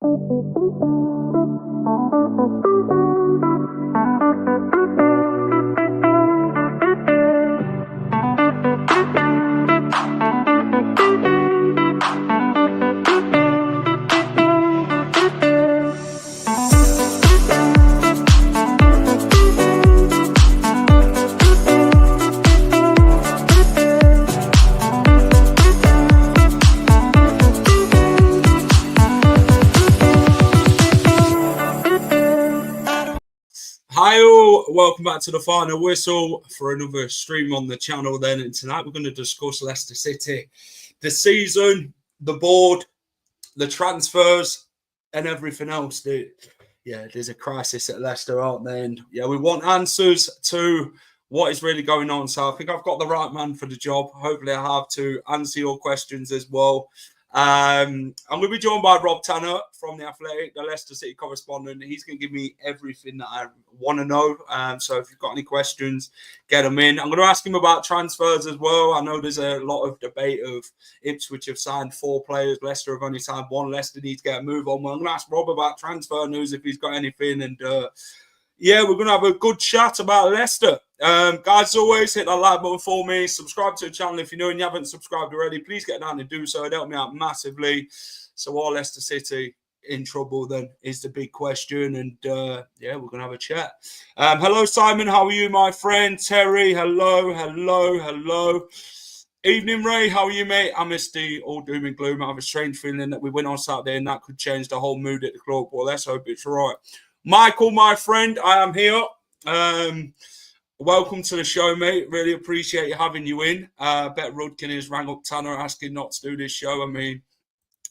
Hi all, welcome back to the final whistle for another stream on the channel then, and tonight we're going to discuss Leicester City, the season, the board, the transfers and everything else. There's a crisis at Leicester, aren't there? And we want answers to what is really going on. So I think I've got the right man for the job. Hopefully I have to answer your questions as well. I'm going to be joined by Rob Tanner from the Athletic, the Leicester City correspondent. He's going to give me everything that I want to know. So if you've got any questions, get them in. I'm going to ask him about transfers as well. I know there's a lot of debate of Ipswich have signed 4 players. Leicester have only signed 1. Leicester needs to get a move on. Well, I'm going to ask Rob about transfer news if he's got anything. And we're going to have a good chat about Leicester. Guys, as always, hit that like button for me. Subscribe to the channel if you're new and you haven't subscribed already. Please get down and do so. It helped me out massively. So are Leicester City in trouble then is the big question. And we're going to have a chat. Hello, Simon. How are you, my friend? Terry, hello. Evening, Ray. How are you, mate? I missed the all doom and gloom. I have a strange feeling that we win on Saturday and that could change the whole mood at the club. Well, let's hope it's right. Michael, my friend, I am here. Welcome to the show, mate. Really appreciate having you in. Bet Rudkin has rang up Tanner asking not to do this show. I mean,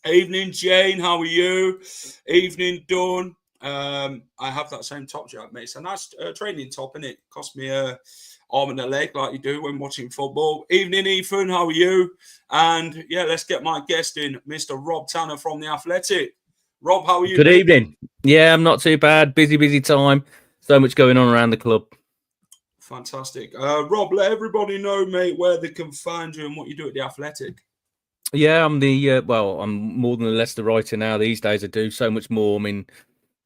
evening, Jane. How are you? Evening, Dawn. I have that same top jacket, mate. It's a nice training top, innit? Cost me a arm and a leg like you do when watching football. Evening, Ethan. How are you? And let's get my guest in, Mr. Rob Tanner from the Athletic. Rob, how are you? Good evening. Yeah, I'm not too bad. Busy time. So much going on around the club. Fantastic. Rob, let everybody know, mate, where they can find you and what you do at the Athletic. Yeah, I'm I'm more than a Leicester writer now. These days I do so much more. I mean,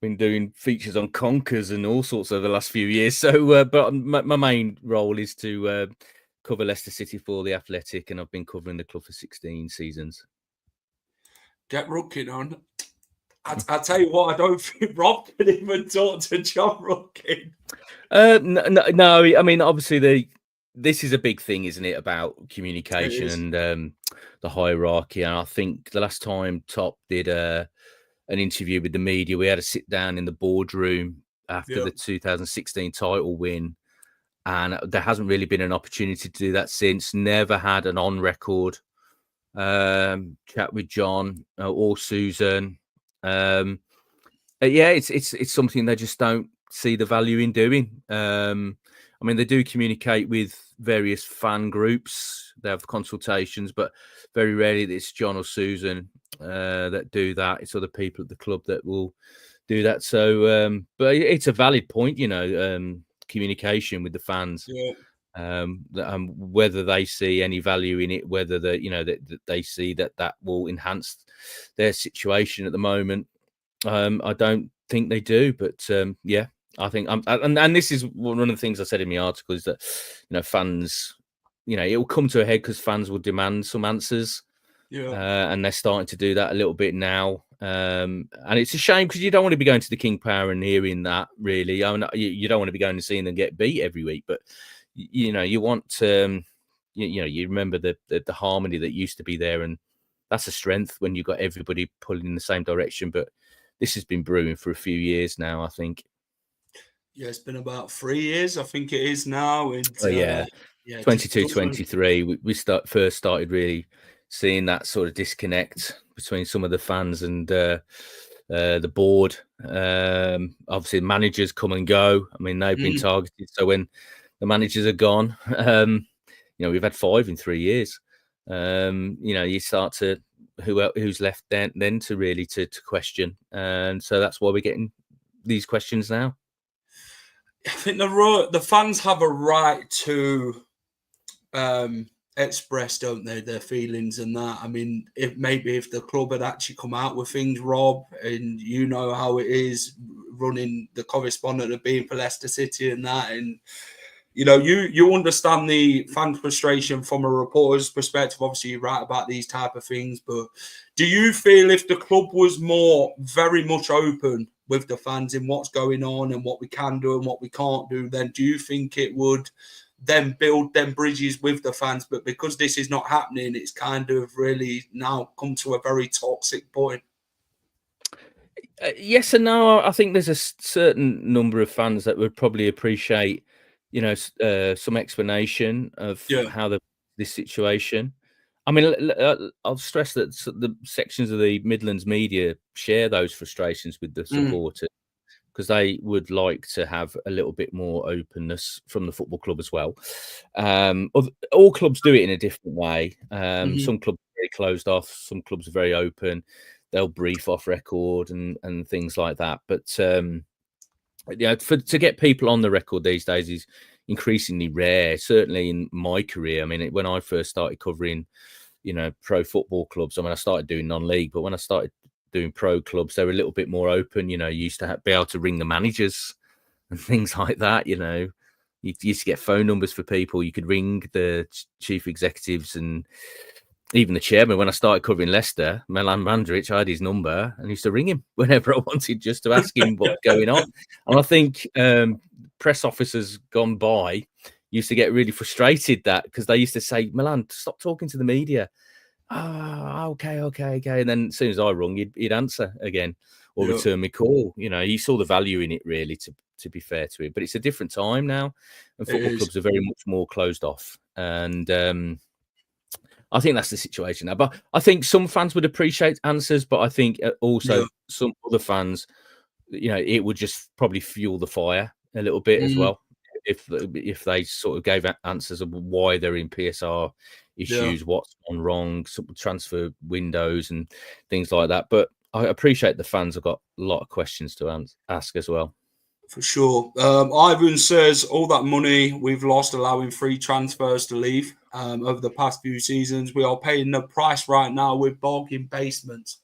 been doing features on conkers and all sorts over the last few years. So, but my main role is to cover Leicester City for the Athletic, and I've been covering the club for 16 seasons. Get Rudkin on. I tell you what, I don't think Rob can even talk to John Rudkin. No, I mean, obviously this is a big thing, isn't it, about communication and the hierarchy. And I think the last time Top did an interview with the media, we had a sit down in the boardroom after the 2016 title win, and there hasn't really been an opportunity to do that since. Never had an on-record chat with John or Susan. It's something they just don't see the value in doing. I mean, they do communicate with various fan groups. They have consultations, but very rarely it's John or Susan that do that. It's other people at the club that will do that. So, but it's a valid point, communication with the fans. Whether they see any value in it, whether that they see that will enhance their situation at the moment. I don't think they do, but I think and this is one of the things I said in my article is that fans, it will come to a head because fans will demand some answers, and they're starting to do that a little bit now. And it's a shame because you don't want to be going to the King Power and hearing that. Really, I mean, you don't want to be going and seeing them get beat every week, but you want you remember the harmony that used to be there, and that's a strength when you've got everybody pulling in the same direction. But this has been brewing for a few years now, I think. Yeah, it's been about 3 years, I think it is now. And, 22, 23, we first started really seeing that sort of disconnect between some of the fans and the board. Obviously, managers come and go. I mean, they've been targeted. So when the managers are gone, we've had 5 in 3 years. You start to who's left then to really to question, and so that's why we're getting these questions now. I think the fans have a right to express, don't they, their feelings and that. I mean, if the club had actually come out with things, Rob, and you know how it is running the correspondent and being for Leicester City and that, and you understand the fan frustration from a reporter's perspective. Obviously, you write about these type of things, but do you feel if the club was very much open with the fans in what's going on and what we can do and what we can't do, then do you think it would then build them bridges with the fans? But because this is not happening, it's kind of really now come to a very toxic point. Yes and no. I think there's a certain number of fans that would probably appreciate, some explanation of how this situation. I mean, I'll stress that the sections of the Midlands media share those frustrations with the supporters because they would like to have a little bit more openness from the football club as well. All clubs do it in a different way. Some clubs are very closed off. Some clubs are very open. They'll brief off record and things like that. But to get people on the record these days is increasingly rare. Certainly in my career, I mean, when I first started covering, pro football clubs, I mean, I started doing non-league, but when I started doing pro clubs, they were a little bit more open. You used to be able to ring the managers and things like that. You used to get phone numbers for people. You could ring the chief executives and even the chairman. When I started covering Leicester, Milan Mandaric, I had his number and used to ring him whenever I wanted, just to ask him what's going on. And I think press officers gone by used to get really frustrated because they used to say, Milan, stop talking to the media. Okay. And then as soon as I rung, he'd answer again or return me call. He saw the value in it, really, to be fair to him. But it's a different time now, and football clubs are very much more closed off. And I think that's the situation now. But I think some fans would appreciate answers, but I think also some other fans, it would just probably fuel the fire a little bit as well if they sort of gave answers of why they're in PSR issues, what's gone wrong, transfer windows and things like that. But I appreciate the fans have got a lot of questions to ask as well. For sure. Ivan says all that money we've lost allowing free transfers to leave over the past few seasons, we are paying the price right now with bargain basements.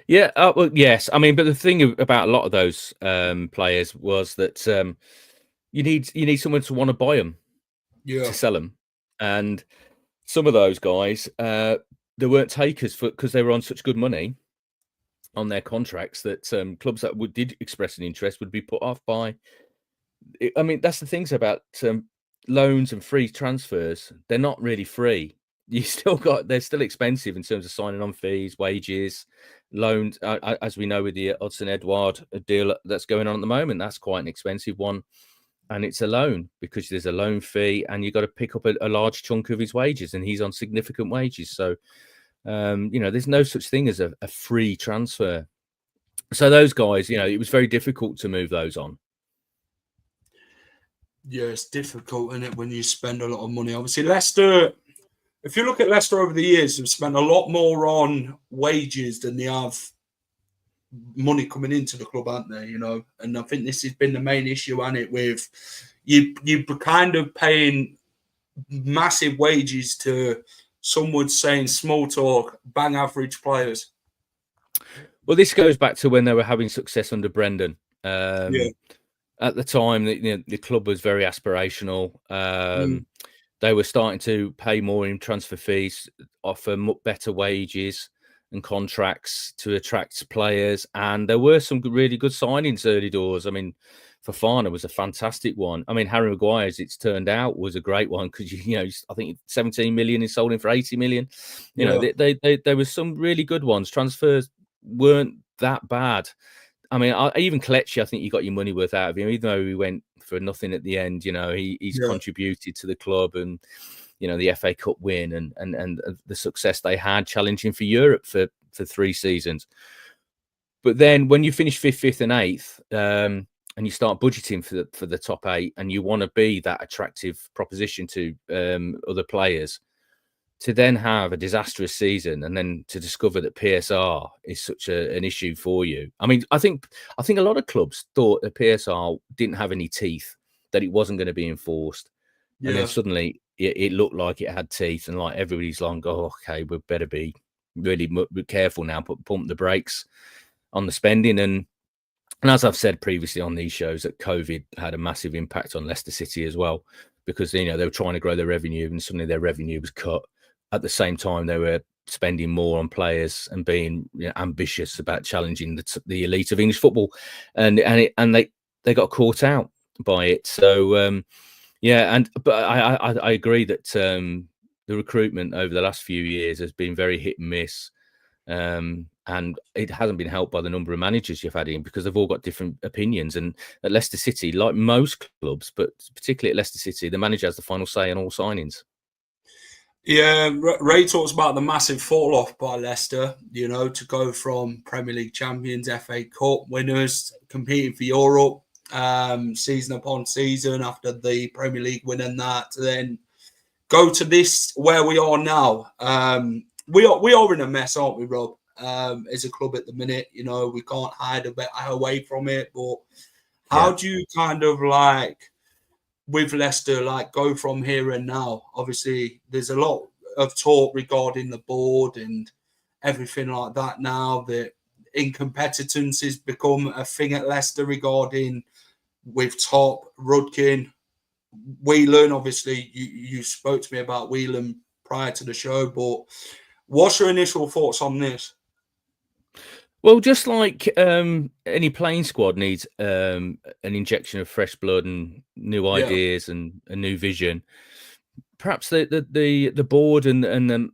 Yeah, well, yes. I mean, but the thing about a lot of those players was that you need someone to want to buy them, to sell them, and some of those guys they weren't takers because they were on such good money on their contracts that clubs that did express an interest would be put off by. I mean, that's the things about loans and free transfers. They're not really free. They're still expensive in terms of signing on fees, wages, loans. As we know with the Hudson Edouard deal that's going on at the moment, that's quite an expensive one. And it's a loan because there's a loan fee and you've got to pick up a large chunk of his wages, and he's on significant wages. So, there's no such thing as a free transfer. So those guys, it was very difficult to move those on. Yeah, it's difficult, isn't it, when you spend a lot of money? Obviously, Leicester, if you look at Leicester over the years, they've spent a lot more on wages than they have money coming into the club, aren't they? And I think this has been the main issue, hasn't it, with you kind of paying massive wages to, some would say in small talk, bang average players. Well, this goes back to when they were having success under Brendan. At the time, the club was very aspirational. They were starting to pay more in transfer fees, offer better wages and contracts to attract players. And there were some really good signings early doors. I mean, Fofana was a fantastic one. I mean, Harry Maguire, as it's turned out, was a great one because, I think 17 million is sold him for 80 million. There was some really good ones. Transfers weren't that bad. I mean, even Kelechi, I think you got your money worth out of him, even though he went for nothing at the end. He's contributed to the club and, the FA Cup win and the success they had challenging for Europe for 3 seasons. But then when you finish 5th and 8th and you start budgeting for the top 8 and you want to be that attractive proposition to other players, to then have a disastrous season and then to discover that PSR is such an issue for you. I mean, I think a lot of clubs thought that PSR didn't have any teeth, that it wasn't going to be enforced. And then suddenly it looked like it had teeth, and like everybody's like, oh, okay, we better be really careful now, pump the brakes on the spending. And as I've said previously on these shows, that COVID had a massive impact on Leicester City as well, because they were trying to grow their revenue, and suddenly their revenue was cut. At the same time, they were spending more on players and being ambitious about challenging the elite of English football, and they got caught out by it. So but I agree that the recruitment over the last few years has been very hit and miss. And it hasn't been helped by the number of managers you've had in, because they've all got different opinions. And at Leicester City, like most clubs, but particularly at Leicester City, the manager has the final say on all signings. Yeah, Ray talks about the massive fall off by Leicester, to go from Premier League champions, FA Cup winners, competing for Europe, season upon season after the Premier League win and that, to then go to this where we are now. We are in a mess, aren't we, Rob? As a club at the minute, we can't hide a bit away from it. But how do you kind of with Leicester, go from here and now? Obviously, there's a lot of talk regarding the board and everything like that now, that incompetence has become a thing at Leicester regarding with Top, Rudkin, Whelan. Obviously, you spoke to me about Whelan prior to the show, but what's your initial thoughts on this? Well, just like any playing squad needs an injection of fresh blood and new ideas and a new vision, perhaps the board and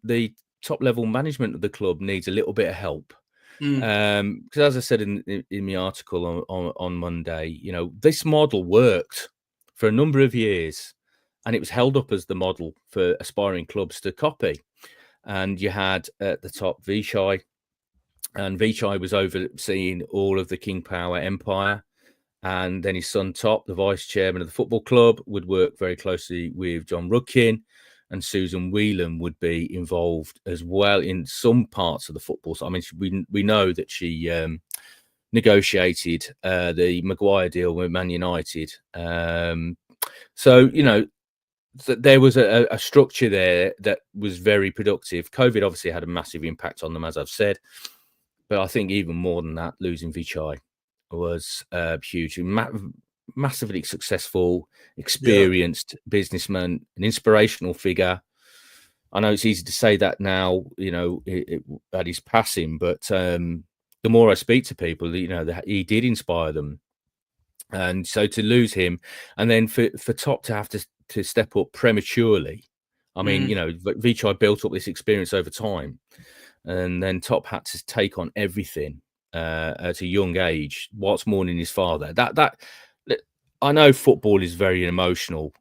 the top level management of the club needs a little bit of help. Because as I said in my article on Monday, this model worked for a number of years, and it was held up as the model for aspiring clubs to copy. And you had at the top Vichai, and Vichai was overseeing all of the King Power empire. And then his son Top, the vice chairman of the football club, would work very closely with John Rudkin, and Susan Whelan would be involved as well in some parts of the football. So, I mean, we know that she negotiated the Maguire deal with Man United. So, there was a structure there that was very productive. COVID obviously had a massive impact on them, as I've said. But I think even more than that, losing Vichai was huge. Massively successful, experienced businessman, an inspirational figure. I know it's easy to say that now, at his passing, but the more I speak to people, that he did inspire them. And so to lose him, and then for Top to have to step up prematurely. I mean, Vichai built up this experience over time, and then Top had to take on everything at a young age, whilst mourning his father. That I know football is very emotional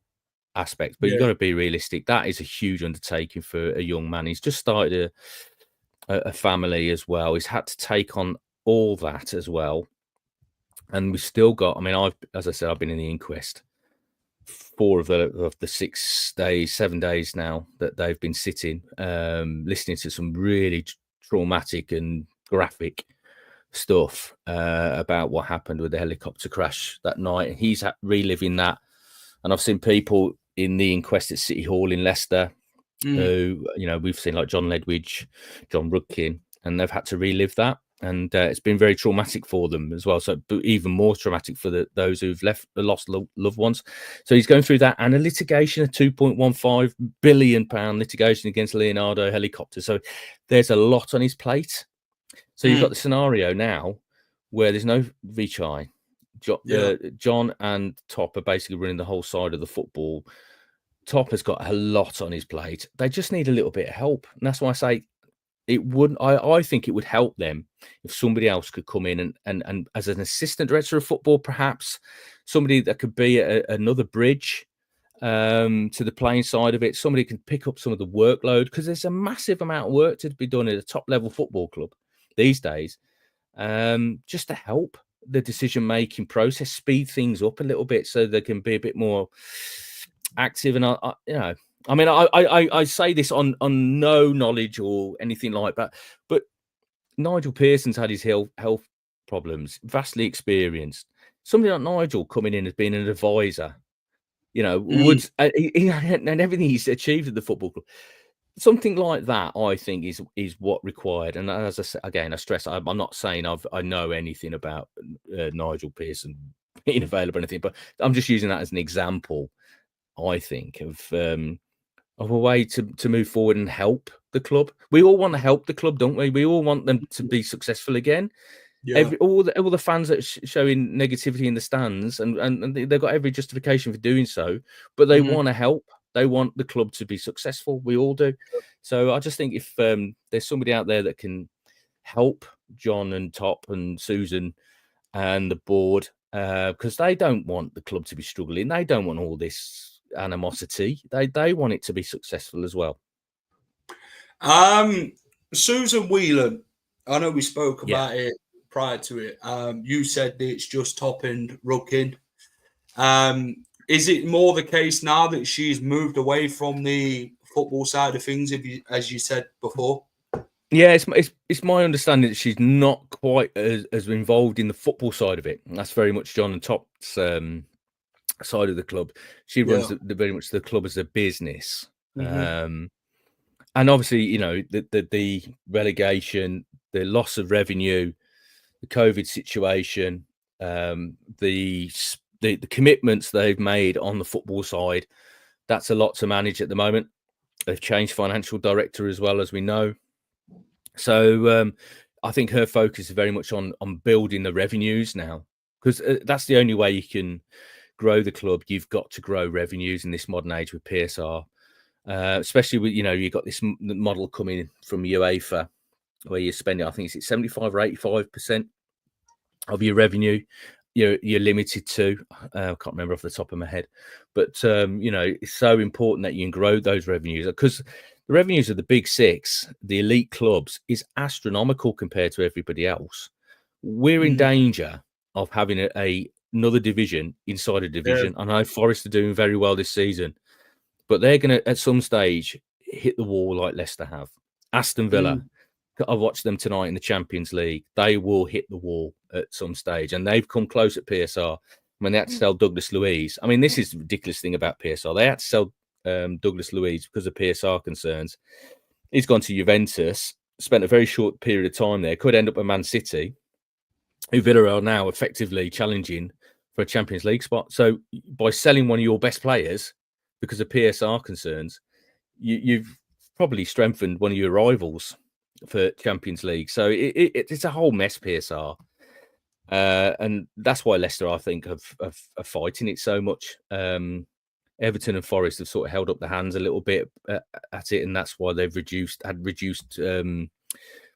aspect, but you've got to be realistic. That is a huge undertaking for a young man. He's just started a family as well. He's had to take on all that as well. And we've still got, I mean, as I said, I've been in the inquest 4 of the 7 days now that they've been sitting, listening to some really traumatic and graphic stuff about what happened with the helicopter crash that night. And he's reliving that. And I've seen people in the inquest at City Hall in Leicester who, we've seen like John Ledwidge, John Rudkin, and they've had to relive that. And it's been very traumatic for them as well. So even more traumatic for those who've lost loved ones. So he's going through that, and a litigation, a £2.15 billion litigation against Leonardo Helicopter. So there's a lot on his plate. So you've got the scenario now where there's no Vichai. John and Top are basically running the whole side of the football. Top has got a lot on his plate. They just need a little bit of help. And that's why I say it wouldn't. I think it would help them if somebody else could come in and as an assistant director of football, perhaps somebody that could be another bridge to the playing side of it. Somebody can pick up some of the workload, because there's a massive amount of work to be done at a top level football club these days, just to help the decision-making process, speed things up a little bit so they can be a bit more active. And I say this on no knowledge or anything like that, but Nigel Pearson's had his health problems, vastly experienced. Somebody like Nigel coming in as being an advisor, would and everything he's achieved at the football club. Something like that, I think, is what required. And as I say, again, I stress, I'm not saying I know anything about Nigel Pearson being available or anything, but I'm just using that as an example, I think, of a way to move forward and help the club. We all want to help the club, don't we? We all want them to be successful again. Yeah. All the fans that are showing negativity in the stands, and they've got every justification for doing so, but they want to help. They want the club to be successful. We all do. So I just think if there's somebody out there that can help John and Top and Susan and the board, because they don't want the club to be struggling. They don't want all this animosity. They want it to be successful as well. Susan Whelan, I know we spoke about it prior to it. You said that it's just Top and Rukin. Is it more the case now that she's moved away from the football side of things, as you said before? Yeah, it's my understanding that she's not quite as involved in the football side of it. That's very much John and Top's side of the club. She runs very much the club as a business. And obviously, the relegation, the loss of revenue, the COVID situation, the commitments they've made on the football side, that's a lot to manage at the moment. They've changed financial director as well, as we know. So I think her focus is very much on building the revenues now, because that's the only way you can grow the club. You've got to grow revenues in this modern age with PSR, especially with, you've got this model coming from UEFA where you're spending, I think it's 75 or 85% of your revenue. You're limited to. I can't remember off the top of my head, but it's so important that you can grow those revenues, because the revenues of the big six, the elite clubs, is astronomical compared to everybody else. We're in danger of having another division inside a division. I know Forest are doing very well this season, but they're going to, at some stage, hit the wall like Leicester have. Aston Villa, I've watched them tonight in the Champions League. They will hit the wall at some stage, and they've come close at PSR when they had to sell Douglas Luiz. I mean, this is the ridiculous thing about PSR. They had to sell Douglas Luiz because of PSR concerns. He's gone to Juventus, spent a very short period of time there, could end up at Man City, who Villa are now effectively challenging for a Champions League spot. So by selling one of your best players because of PSR concerns, you've probably strengthened one of your rivals for Champions League. So it's a whole mess, PSR. And that's why Leicester, I think, are fighting it so much. Everton and Forest have sort of held up their hands a little bit at it, and that's why they've reduced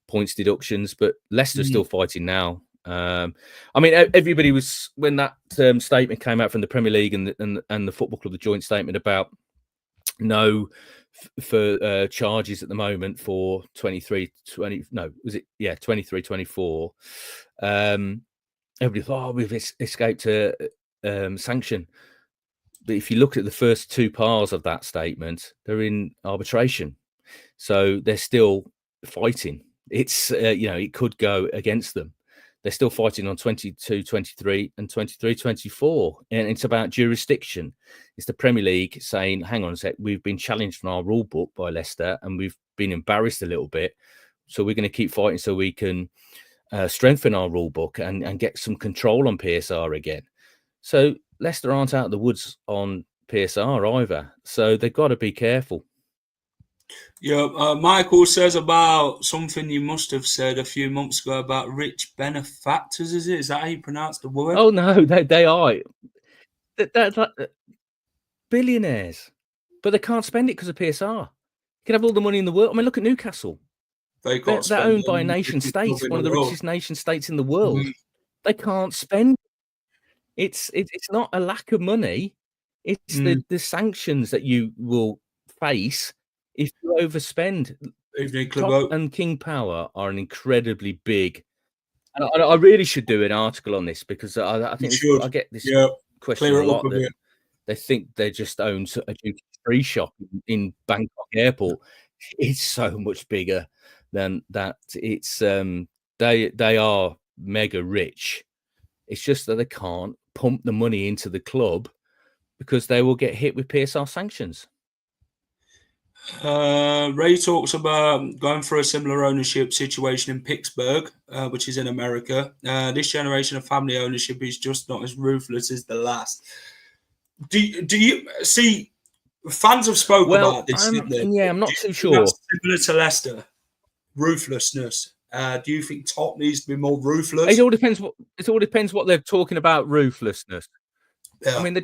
points deductions. But Leicester's still fighting now. I mean, everybody was, when that statement came out from the Premier League and the Football Club, the joint statement about no for charges at the moment for 23-24. Everybody thought, we've escaped a sanction. But if you look at the first two parts of that statement, they're in arbitration. So they're still fighting. It's, it could go against them. They're still fighting on 22-23 and 23-24. And it's about jurisdiction. It's the Premier League saying, hang on a sec, we've been challenged on our rule book by Leicester and we've been embarrassed a little bit. So we're going to keep fighting so we can strengthen our rule book and get some control on PSR again. So Leicester aren't out of the woods on PSR either. So they've got to be careful. Yeah, Michael says about something you must have said a few months ago about rich benefactors, is it? Is that how you pronounce the word? Oh, no, they are. That billionaires. But they can't spend it because of PSR. You can have all the money in the world. I mean, look at Newcastle. They're owned by a nation state, one of the richest nation states in the world. They can't spend. It's not a lack of money. It's the sanctions that you will face if you overspend. Top and King Power are an incredibly big. And I really should do an article on this, because I think I get this question a lot. That they think they just own a duty-free shop in Bangkok Airport. It's so much bigger than that. It's they are mega rich. It's just that they can't pump the money into the club because they will get hit with PSR sanctions. Ray talks about going for a similar ownership situation in Pittsburgh, which is in America. This generation of family ownership is just not as ruthless as the last. Do you see? Fans have spoke about this, didn't they? Yeah, I'm not too sure. That's similar to Leicester, ruthlessness. Do you think Top needs to be more ruthless? It all depends what they're talking about. Ruthlessness. Yeah. I mean,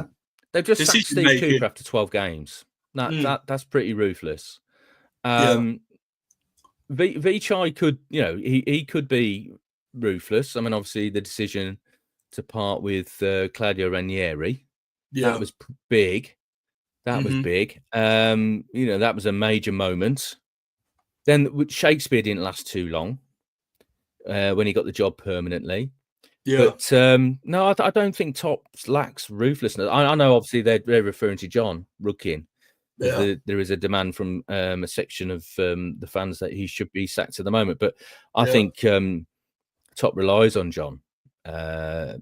they've just sacked Steve Cooper after 12 games. That's pretty ruthless. Vichai could, he could be ruthless. I mean, obviously the decision to part with Claudio Ranieri, that was big. That was big. That was a major moment. Then Shakespeare didn't last too long when he got the job permanently. Yeah. But no, I don't think Top lacks ruthlessness. I know, obviously, they're referring to John Rudkin. Yeah. There is a demand from a section of the fans that he should be sacked at the moment. But I think Top relies on John. But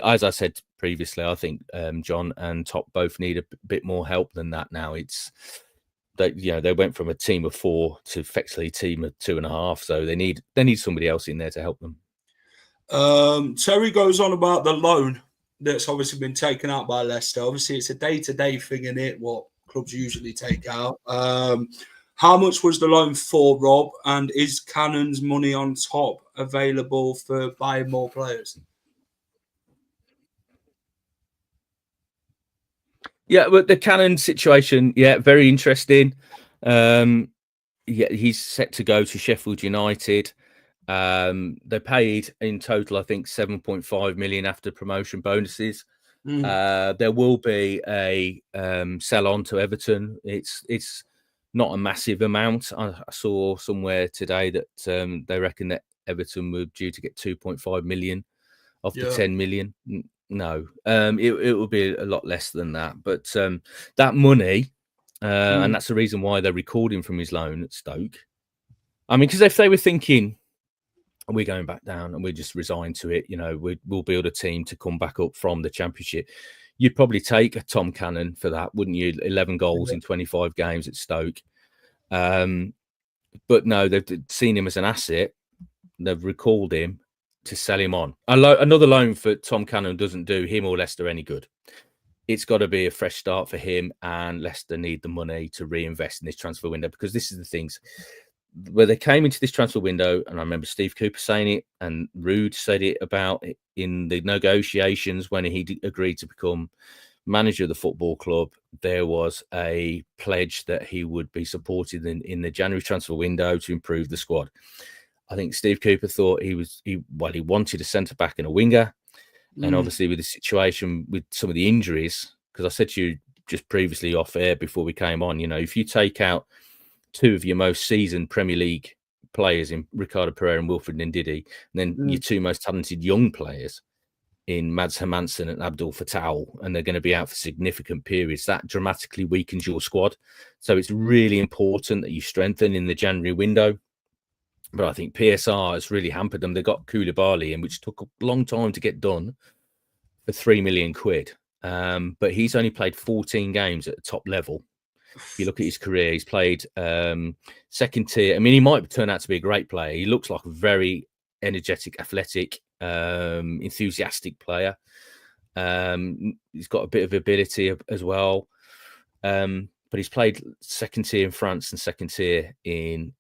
as I said previously, I think John and Top both need a bit more help than that now. It's they went from a team of 4 to effectively a team of 2.5, so they need somebody else in there to help them. Terry goes on about the loan that's obviously been taken out by Leicester. Obviously, it's a day-to-day thing in it, what clubs usually take out. How much was the loan for, Rob? And is Cannon's money on top available for buying more players? Yeah, but the Cannon situation, very interesting. He's set to go to Sheffield United. They paid in total, I think, 7.5 million after promotion bonuses. There will be a sell on to Everton. It's not a massive amount. I saw somewhere today that they reckon that Everton were due to get 2.5 million of the 10 million. No, it will be a lot less than that. But that money, and that's the reason why they're recording from his loan at Stoke. I mean, because if they were thinking, we're going back down and we're just resigned to it, we'll build a team to come back up from the Championship, you'd probably take a Tom Cannon for that, wouldn't you? 11 goals in 25 games at Stoke. But no, they've seen him as an asset. They've recalled him to sell him on. Another loan for Tom Cannon doesn't do him or Leicester any good. It's got to be a fresh start for him, and Leicester need the money to reinvest in this transfer window, because this is the things where they came into this transfer window, and I remember Steve Cooper saying it, and Ruud said it about it in the negotiations when he agreed to become manager of the football club. There was a pledge that he would be supported in the January transfer window to improve the squad. I think Steve Cooper thought he wanted a centre back and a winger. And obviously with the situation with some of the injuries, because I said to you just previously off air before we came on, if you take out 2 of your most seasoned Premier League players in Ricardo Pereira and Wilfred Ndidi, and then your 2 most talented young players in Mads Hermansen and Abdul Fattah, and they're going to be out for significant periods, that dramatically weakens your squad. So it's really important that you strengthen in the January window. But I think PSR has really hampered them. They got Koulibaly in, which took a long time to get done, for 3 million quid. But he's only played 14 games at the top level. If you look at his career, he's played second tier. I mean, he might turn out to be a great player. He looks like a very energetic, athletic, enthusiastic player. He's got a bit of ability as well. But he's played second tier in France and second tier in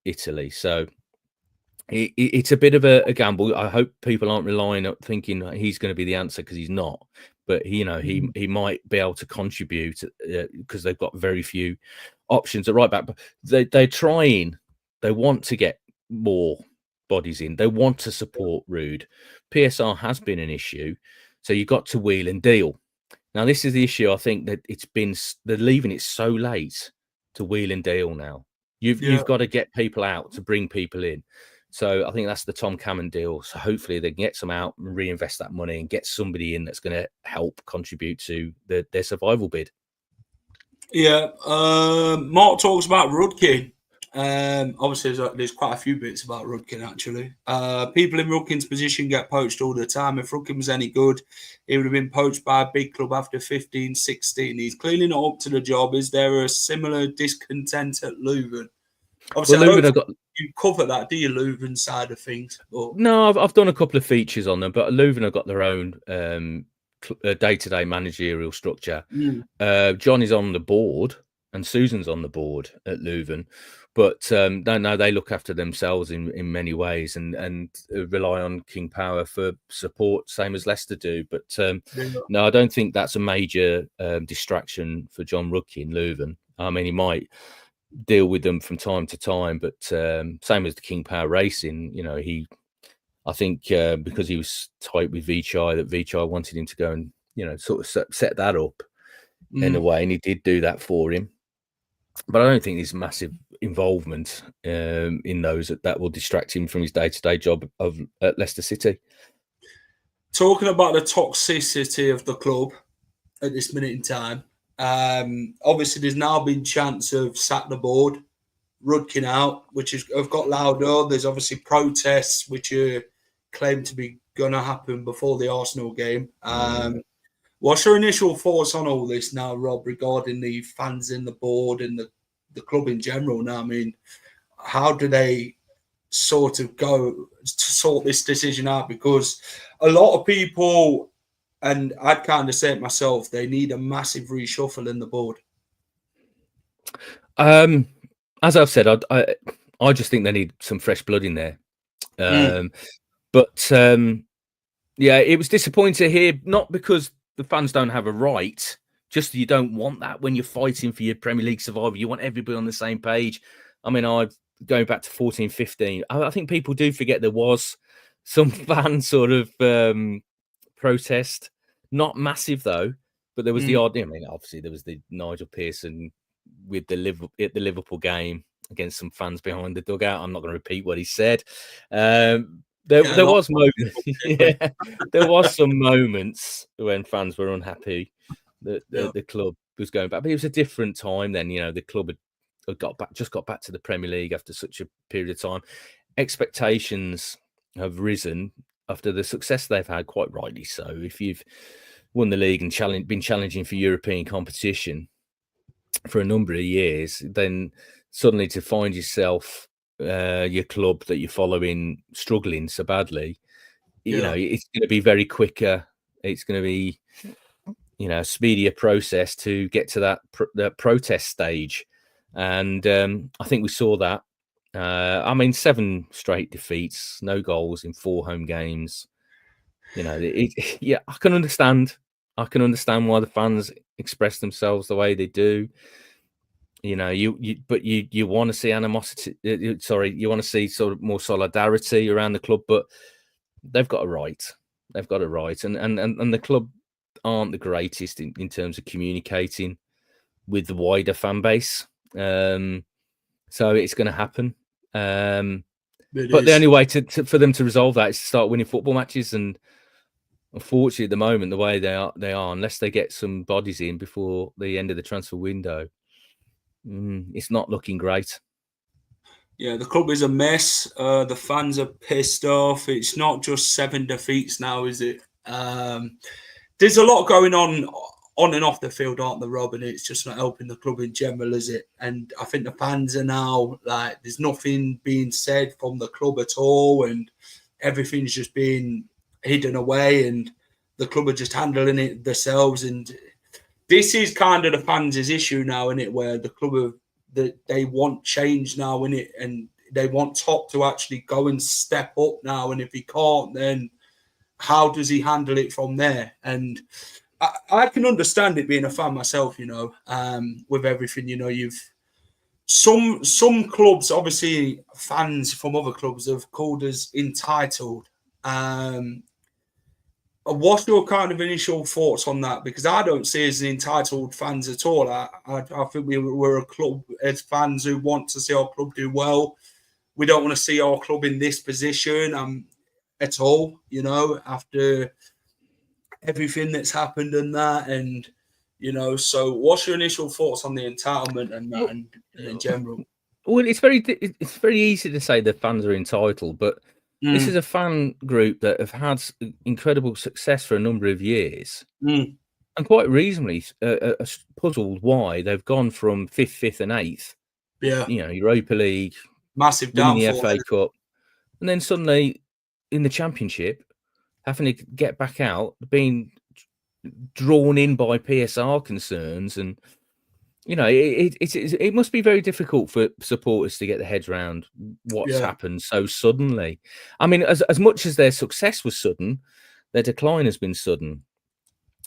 Italy. So it's a bit of a gamble. I hope people aren't relying on thinking he's going to be the answer, because he's not. But he might be able to contribute because they've got very few options at right back. But they're trying. They want to get more bodies in. They want to support Ruud. PSR has been an issue, so you've got to wheel and deal. Now this is the issue. I think that they're leaving it so late to wheel and deal now. You've got to get people out to bring people in. So I think that's the Tom Cannon deal. So hopefully they can get some out and reinvest that money and get somebody in that's going to help contribute to their survival bid. Yeah. Mark talks about Rudkin. Obviously, there's quite a few bits about Rudkin, actually. People in Rudkin's position get poached all the time. If Rudkin was any good, he would have been poached by a big club after 15, 16. He's clearly not up to the job. Is there a similar discontent at Leuven? Obviously, Well, Leuven, you cover that, do you, Leuven side of things? But... No, I've done a couple of features on them, but Leuven have got their own day-to-day managerial structure. John is on the board and Susan's on the board at Leuven, but no, they look after themselves in many ways and rely on King Power for support, same as Leicester do. But no, I don't think that's a major distraction for John Rudkin, Leuven. I mean, he might deal with them from time to time, but same as the King Power Racing, I think because he was tight with Vichai, that Vichai wanted him to go and sort of set that up in a way, and he did do that for him. But I don't think there's massive involvement in those that will distract him from his day-to-day job at Leicester City. Talking about the toxicity of the club at this minute in time, obviously there's now been chance of sack the board, Rudkin out, which have got louder. There's obviously protests which are claimed to be going to happen before the Arsenal game. What's your initial thoughts on all this now, Rob, regarding the fans in the board and the club in general now? I mean, how do they sort of go to sort this decision out? Because a lot of people, and I'd kind of say it myself, they need a massive reshuffle in the board. As I've said, I just think they need some fresh blood in there. But yeah, it was disappointing to hear, not because the fans don't have a right, just you don't want that when you're fighting for your Premier League survival. You want everybody on the same page. I mean, going back to 14, 15, I think people do forget there was some fan sort of protest. Not massive, though, but there was the odd, I mean, obviously there was the Nigel Pearson with the Liverpool game against some fans behind the dugout. I'm not going to repeat what he said. There was moments. Yeah, there was some moments when fans were unhappy that the club was going back, but it was a different time then. The club had got back to the Premier League after such a period of time. Expectations have risen after the success they've had, quite rightly so. If you've won the league and been challenging for European competition for a number of years, then suddenly to find yourself your club that you're following struggling so badly, it's going to be very quicker. It's going to be a speedier process to get to that protest stage, and I think we saw that. I mean, 7 straight defeats, no goals in 4 home games. I can understand. I can understand why the fans express themselves the way they do. You want to see animosity. You want to see sort of more solidarity around the club, but they've got a right. They've got a right, and the club aren't the greatest in terms of communicating with the wider fan base. So it's going to happen. But the only way for them to resolve that is to start winning football matches, and unfortunately, at the moment, the way they are, unless they get some bodies in before the end of the transfer window, it's not looking great. Yeah, the club is a mess. The fans are pissed off. It's not just 7 defeats now, is it? There's a lot going on and off the field, aren't there, Rob? And it's just not helping the club in general, is it? And I think the fans are now like, there's nothing being said from the club at all, and everything's just being hidden away, and the club are just handling it themselves. And this is kind of the fans' issue now, isn't it? Where the club they want change now, innit? And they want Top to actually go and step up now. And if he can't, then how does he handle it from there? And I can understand it being a fan myself, with everything, you've some clubs, obviously fans from other clubs have called us entitled. What's your kind of initial thoughts on that? Because I don't see us as entitled fans at all. I think we're a club as fans who want to see our club do well. We don't want to see our club in this position at all, after everything that's happened and that. And, so what's your initial thoughts on the entitlement and that and in general? Well, it's very easy to say the fans are entitled, but this is a fan group that have had incredible success for a number of years, and quite reasonably puzzled why they've gone from fifth, and eighth. Yeah, Europa League, massive winning the downfall. FA Cup, and then suddenly in the Championship, having to get back out, being drawn in by PSR concerns, and it must be very difficult for supporters to get their heads around what's happened so suddenly. I mean, as much as their success was sudden, their decline has been sudden,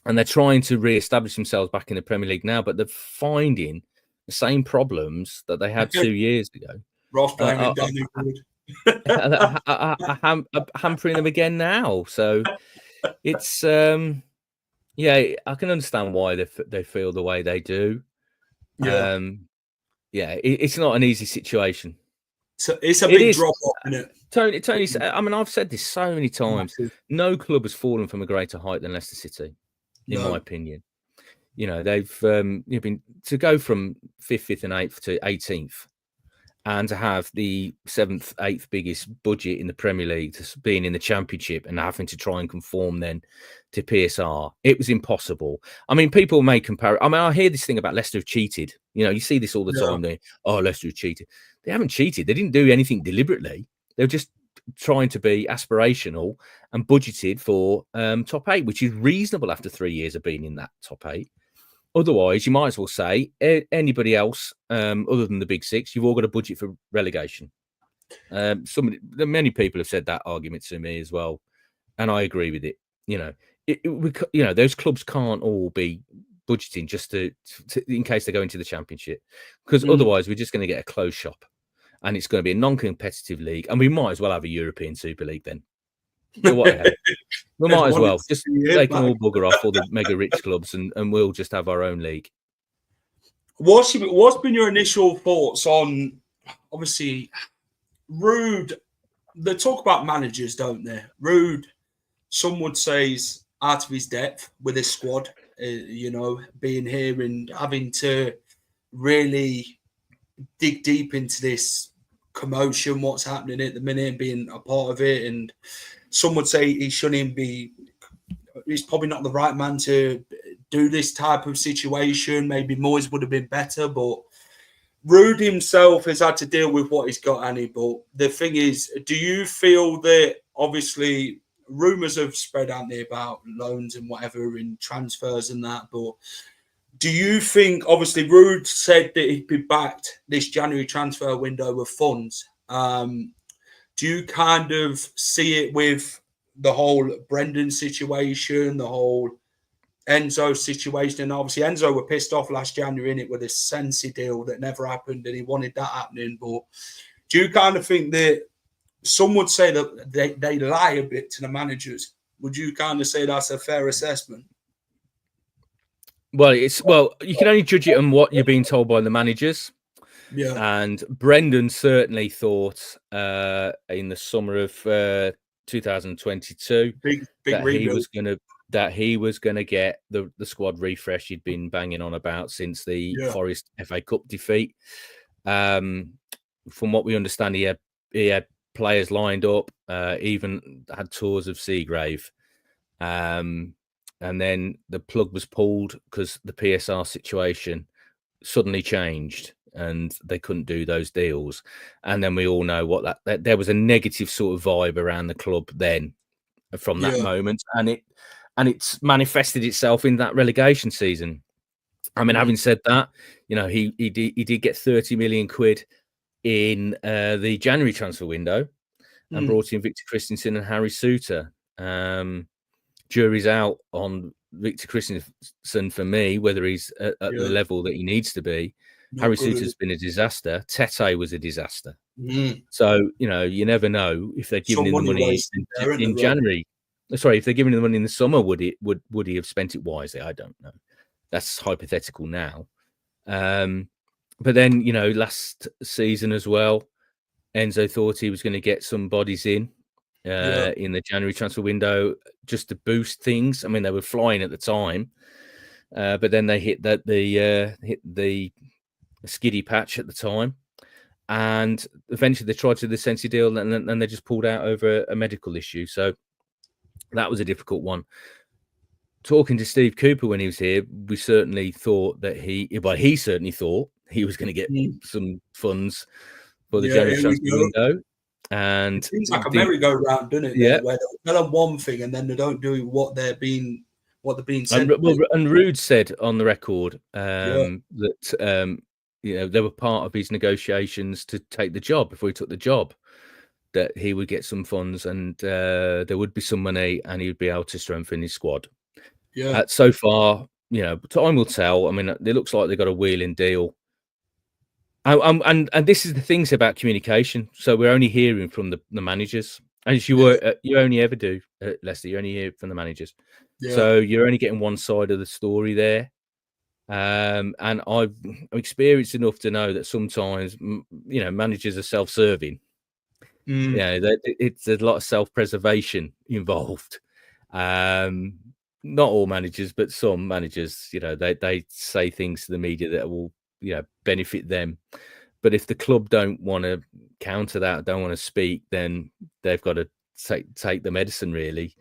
and they're trying to re-establish themselves back in the Premier League now, but they're finding the same problems that they had 2 years ago. Ross blaming Danny Wood. Hampering them again now. So it's I can understand why they feel the way they do. It's not an easy situation. So it's a big drop off, isn't it? Tony, I mean, I've said this so many times. No club has fallen from a greater height than Leicester City, in my opinion. They've been to go from fifth, and eighth to 18th, and to have the 7th, 8th biggest budget in the Premier League, to being in the Championship and having to try and conform then to PSR. It was impossible. I mean, people may compare. I mean, I hear this thing about Leicester have cheated. You see this all the time. Leicester have cheated. They haven't cheated. They didn't do anything deliberately. They were just trying to be aspirational and budgeted for top 8, which is reasonable after 3 years of being in that top 8. Otherwise, you might as well say anybody else other than the big 6, you've all got a budget for relegation. Many people have said that argument to me as well, and I agree with it. Those clubs can't all be budgeting just to in case they go into the Championship, because otherwise we're just going to get a closed shop, and it's going to be a non-competitive league, and we might as well have a European Super League then. So what the hell? We might as well just take them all bugger off all the mega rich clubs, and we'll just have our own league. What's been your initial thoughts on, obviously, Rude? They talk about managers, don't they? Rude, some would say, is out of his depth with his squad, being here and having to really dig deep into this commotion, what's happening at the minute, being a part of it. And some would say he shouldn't be, he's probably not the right man to do this type of situation. Maybe Moyes would have been better, but Rude himself has had to deal with what he's got, Annie. But the thing is, do you feel that, obviously, rumours have spread out there about loans and whatever in transfers and that, but do you think, obviously, Rude said that he'd be backed this January transfer window with funds. Do you kind of see it with the whole Brendan situation, the whole Enzo situation? And obviously, Enzo were pissed off last January, innit, with this Sensi deal that never happened, and he wanted that happening. But do you kind of think that some would say that they lie a bit to the managers? Would you kind of say that's a fair assessment? Well, you can only judge it on what you're being told by the managers. Yeah. And Brendan certainly thought in the summer of 2022 that he was gonna get the squad refresh he'd been banging on about since the Forest FA Cup defeat. From what we understand, he had players lined up, even had tours of Seagrave. And then the plug was pulled because the PSR situation suddenly changed and they couldn't do those deals. And then we all know what that there was a negative sort of vibe around the club then from that moment. And it's manifested itself in that relegation season. I mean, having said that, he did get 30 million quid in the January transfer window and brought in Victor Christensen and Harry Souttar. Jury's out on Victor Christensen for me, whether he's at the level that he needs to be. Harry Souttar's been a disaster. Tete was a disaster. So, you never know if they're giving him the money in January. Sorry, if they're giving him the money in the summer, would he have spent it wisely? I don't know. That's hypothetical now. But then, last season as well, Enzo thought he was going to get some bodies in the January transfer window just to boost things. I mean, they were flying at the time, but then they hit the skiddy patch at the time, and eventually they tried to do the Sensi deal, and then they just pulled out over a medical issue. So that was a difficult one. Talking to Steve Cooper when he was here, we certainly thought that he certainly thought he was going to get some funds for the January transfer window. And it seems like a merry-go-round, doesn't it? Yeah, where they'll tell them one thing and then they don't do what they're being said. And Rude said on the record that they were part of his negotiations to take the job before he took the job, that he would get some funds and there would be some money and he would be able to strengthen his squad. Yeah. So far, time will tell. I mean, it looks like they've got a wheeling deal. And this is the things about communication. So we're only hearing from the managers, as you only ever do, Leicester. You only hear from the managers. Yeah. So you're only getting one side of the story there. And I'm experienced enough to know that sometimes, managers are self-serving. Yeah, it's a lot of self-preservation involved. Not all managers, but some managers, they say things to the media that will, benefit them. But if the club don't want to counter that, don't want to speak, then they've got to take the medicine, really.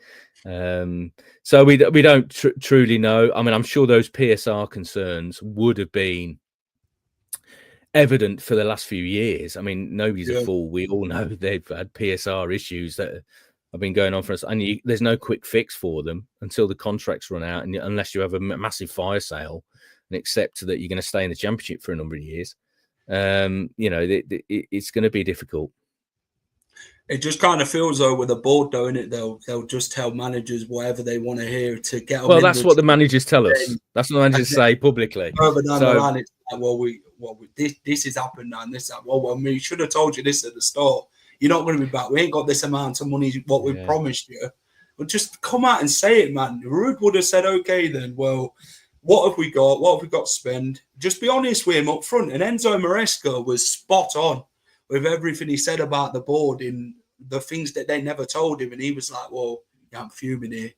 So we don't truly know. I mean, I'm sure those PSR concerns would have been evident for the last few years. I mean, nobody's a fool. We all know they've had PSR issues that have been going on for us, and there's no quick fix for them until the contracts run out, and unless you have a massive fire sale and accept that you're going to stay in the Championship for a number of years, it's going to be difficult. It just kind of feels though with the board, though, innit? They'll just tell managers whatever they want to hear to get them. Well, that's what the managers tell us. That's what the managers say publicly. Further down the line, it's like, this has happened now, and this. We should have told you this at the start. You're not going to be back. We ain't got this amount of money. What we promised you. But just come out and say it, man. Rude would have said, okay, then. Well, what have we got? What have we got to spend? Just be honest with him up front. And Enzo Maresca was spot on with everything he said about the board in the things that they never told him. And he was like, well, yeah, I'm fuming here.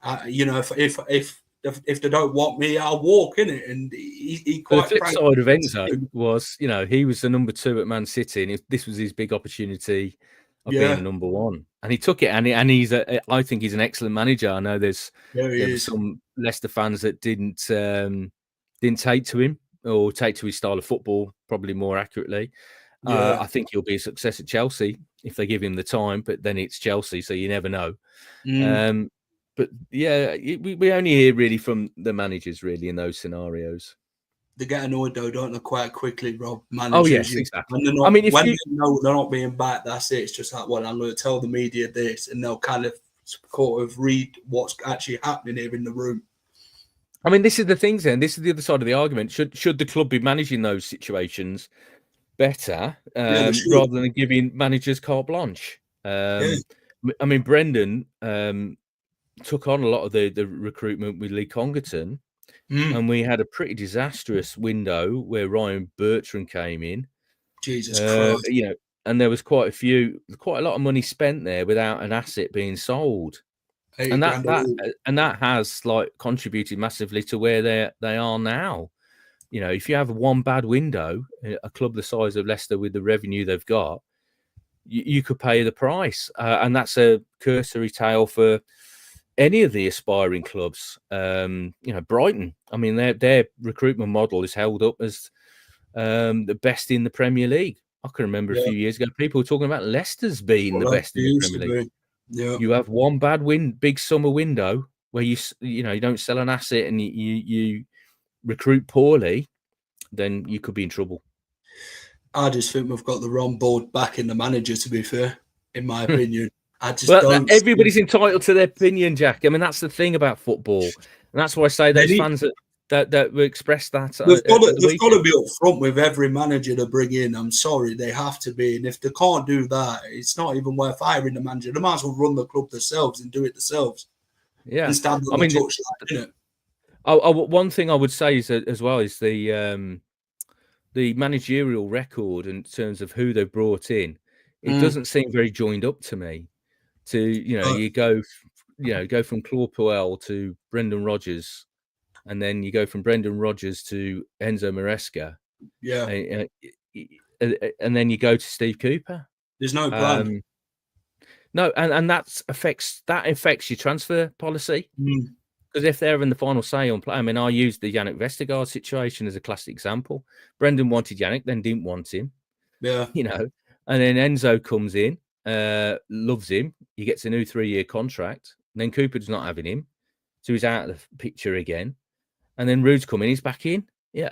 If they don't want me, I'll walk, in it. And he quite the flip side of Enzo was, he was the number 2 at Man City, and this was his big opportunity of being the number 1, and he took it. And he's I think he's an excellent manager. I know there were some Leicester fans that didn't take to him or take to his style of football, probably more accurately. I think he'll be a success at Chelsea if they give him the time, but then it's Chelsea, so you never know. But yeah, we only hear really from the managers really in those scenarios. They get annoyed though, don't they? Quite quickly, Rob. Managers, oh yes, exactly. When not, they know they're not being back, that's it. It's just like, well, I'm going to tell the media this, and they'll kind of sort of read what's actually happening here in the room. I mean, this is the thing, then. This is the other side of the argument. Should the club be managing those situations better rather than giving managers carte blanche? I mean, Brendan took on a lot of the recruitment with Lee Congerton, and we had a pretty disastrous window where Ryan Bertrand came in. Jesus Christ. And there was quite a lot of money spent there without an asset being sold. And that has contributed massively to where they are now. If you have one bad window, a club the size of Leicester with the revenue they've got, you could pay the price. And that's a cursory tale for any of the aspiring clubs. Brighton, I mean, their recruitment model is held up as the best in the Premier League. I can remember a few years ago, people were talking about Leicester's being the best in the Premier League. Yeah. You have one bad big summer window where you don't sell an asset and you recruit poorly, then you could be in trouble. I just think we've got the wrong board back in the manager, to be fair, in my opinion. I just don't. Everybody's entitled to their opinion, Jack. I mean, that's the thing about football, and that's why I say those fans that express that. They've got to be upfront with every manager to bring in. I'm sorry, they have to be, and if they can't do that, it's not even worth hiring the manager. They might as well run the club themselves and do it themselves. Yeah, and stand on the touchline, one thing I would say is as well is the managerial record in terms of who they've brought in. It doesn't seem very joined up to me. You go from Claude Puel to Brendan Rodgers, and then you go from Brendan Rodgers to Enzo Maresca. Yeah, and then you go to Steve Cooper. There's no plan. No, and that affects your transfer policy. Because if they're in the final say on play, I mean, I used the Yannick Vestergaard situation as a classic example. Brendan wanted Yannick, then didn't want him. Yeah. And then Enzo comes in, loves him. He gets a new 3-year contract. And then Cooper's not having him. So he's out of the picture again. And then Rude's coming, he's back in. Yeah,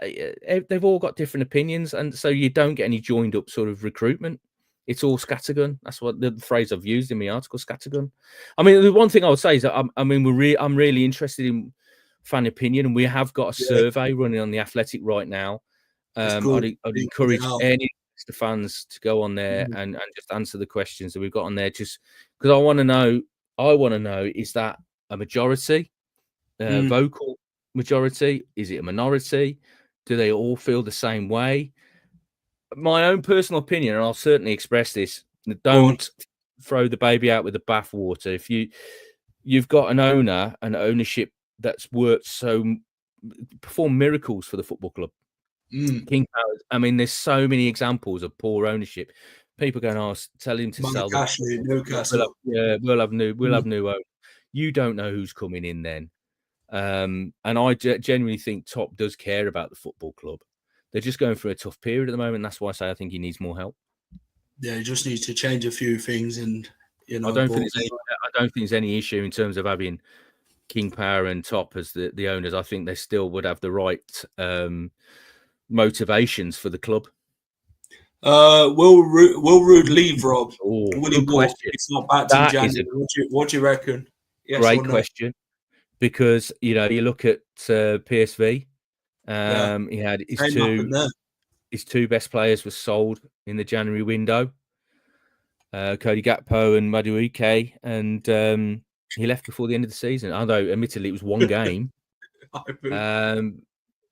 they've all got different opinions. And so you don't get any joined up sort of recruitment. It's all scattergun. That's what the phrase I've used in my article, scattergun. I mean, the one thing I would say is that I'm really interested in fan opinion, and we have got a survey running on the Athletic right now. I'd encourage any of the fans to go on there and just answer the questions that we've got on there, just because I want to know, is that a majority, vocal majority? Is it a minority? Do they all feel the same way? My own personal opinion, and I'll certainly express this, don't throw the baby out with the bathwater. If you've got an owner and ownership that's performed miracles for the football club. King Power, I mean, there's so many examples of poor ownership. People going, tell him to sell Newcastle. We'll have new owners. You don't know who's coming in then. And I genuinely think Top does care about the football club. They're just going through a tough period at the moment. That's why I say I think he needs more help. Yeah, he just needs to change a few things, and I don't think there's any issue in terms of having King Power and Top as the owners. I think they still would have the right motivations for the club. Will Rude leave, Rob? Good question. It's not back to January. What do you reckon? Yes, great question. Because you look at PSV. He had his two best players were sold in the January window, Cody Gakpo and Madueke, and he left before the end of the season. Although, admittedly, it was one game.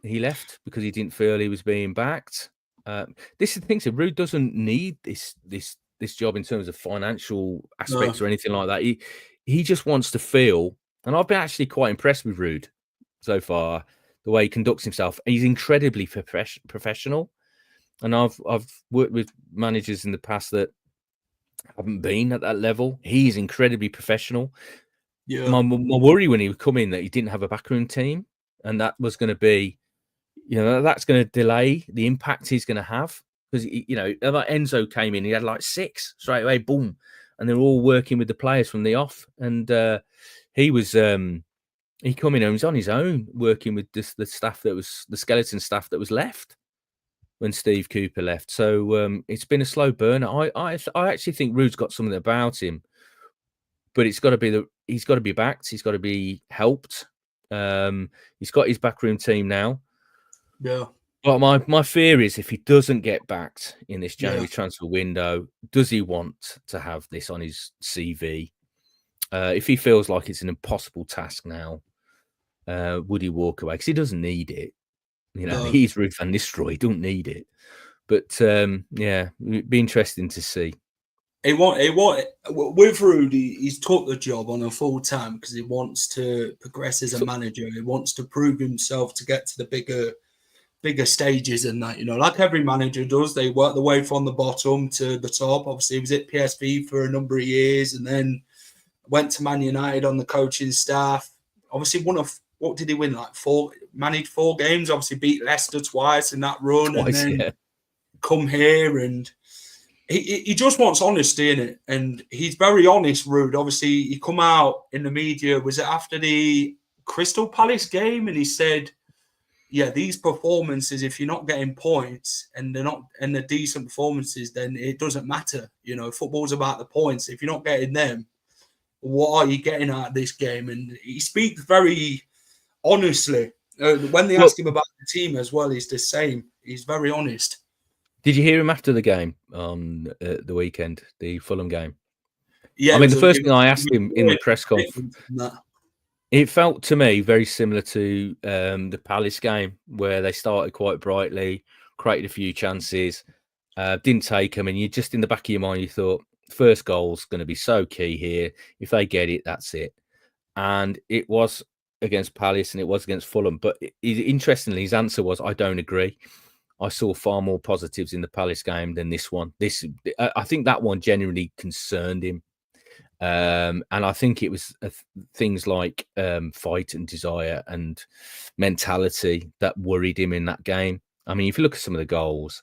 He left because he didn't feel he was being backed. This is the thing. So Rude doesn't need this job in terms of financial aspects or anything like that. He just wants to feel, and I've been actually quite impressed with Rude so far. The way he conducts himself, he's incredibly professional, and I've worked with managers in the past that haven't been at that level. He's incredibly professional. Yeah, my worry when he would come in that he didn't have a backroom team, and that was going to be, that's going to delay the impact he's going to have, because like Enzo came in, he had like 6 straight away, boom, and they're all working with the players from the off, and he was. He come in and was on his own, working with the staff that was the skeleton staff that was left when Steve Cooper left. So it's been a slow burn. I actually think Rude's got something about him, but he's got to be backed. He's got to be helped. He's got his backroom team now. Yeah. But my fear is if he doesn't get backed in this January transfer window, does he want to have this on his CV? If he feels like it's an impossible task now, would he walk away? Because he doesn't need it. He's Ruud van Nistelrooy. He don't need it. But it'd be interesting to see. With Ruud, he's took the job on a full time because he wants to progress as a manager. He wants to prove himself to get to the bigger stages and that, like every manager does. They work their way from the bottom to the top. Obviously, he was at PSV for a number of years and then went to Man United on the coaching staff. Obviously, what did he win? Like 4, managed 4 games. Obviously, beat Leicester twice in that run, and then come here, and he just wants honesty in it, and he's very honest. Rude. Obviously, he come out in the media. Was it after the Crystal Palace game, and he said, "Yeah, these performances. If you're not getting points and they're decent performances, then it doesn't matter. Football's about the points. If you're not getting them, what are you getting out of this game?" And he speaks very honestly. When they ask him about the team as well, he's the same. He's very honest. Did you hear him after the game on the weekend, the Fulham game? Yeah. I mean, the first thing I asked him in the press conference, it felt to me very similar to the Palace game, where they started quite brightly, created a few chances, didn't take them, and you just in the back of your mind, you thought, first goal's going to be so key here. If they get it, that's it. And it was against Palace and it was against Fulham. But interestingly, his answer was, I don't agree. I saw far more positives in the Palace game than this one. I think that one genuinely concerned him. And I think it was things like fight and desire and mentality that worried him in that game. I mean, if you look at some of the goals,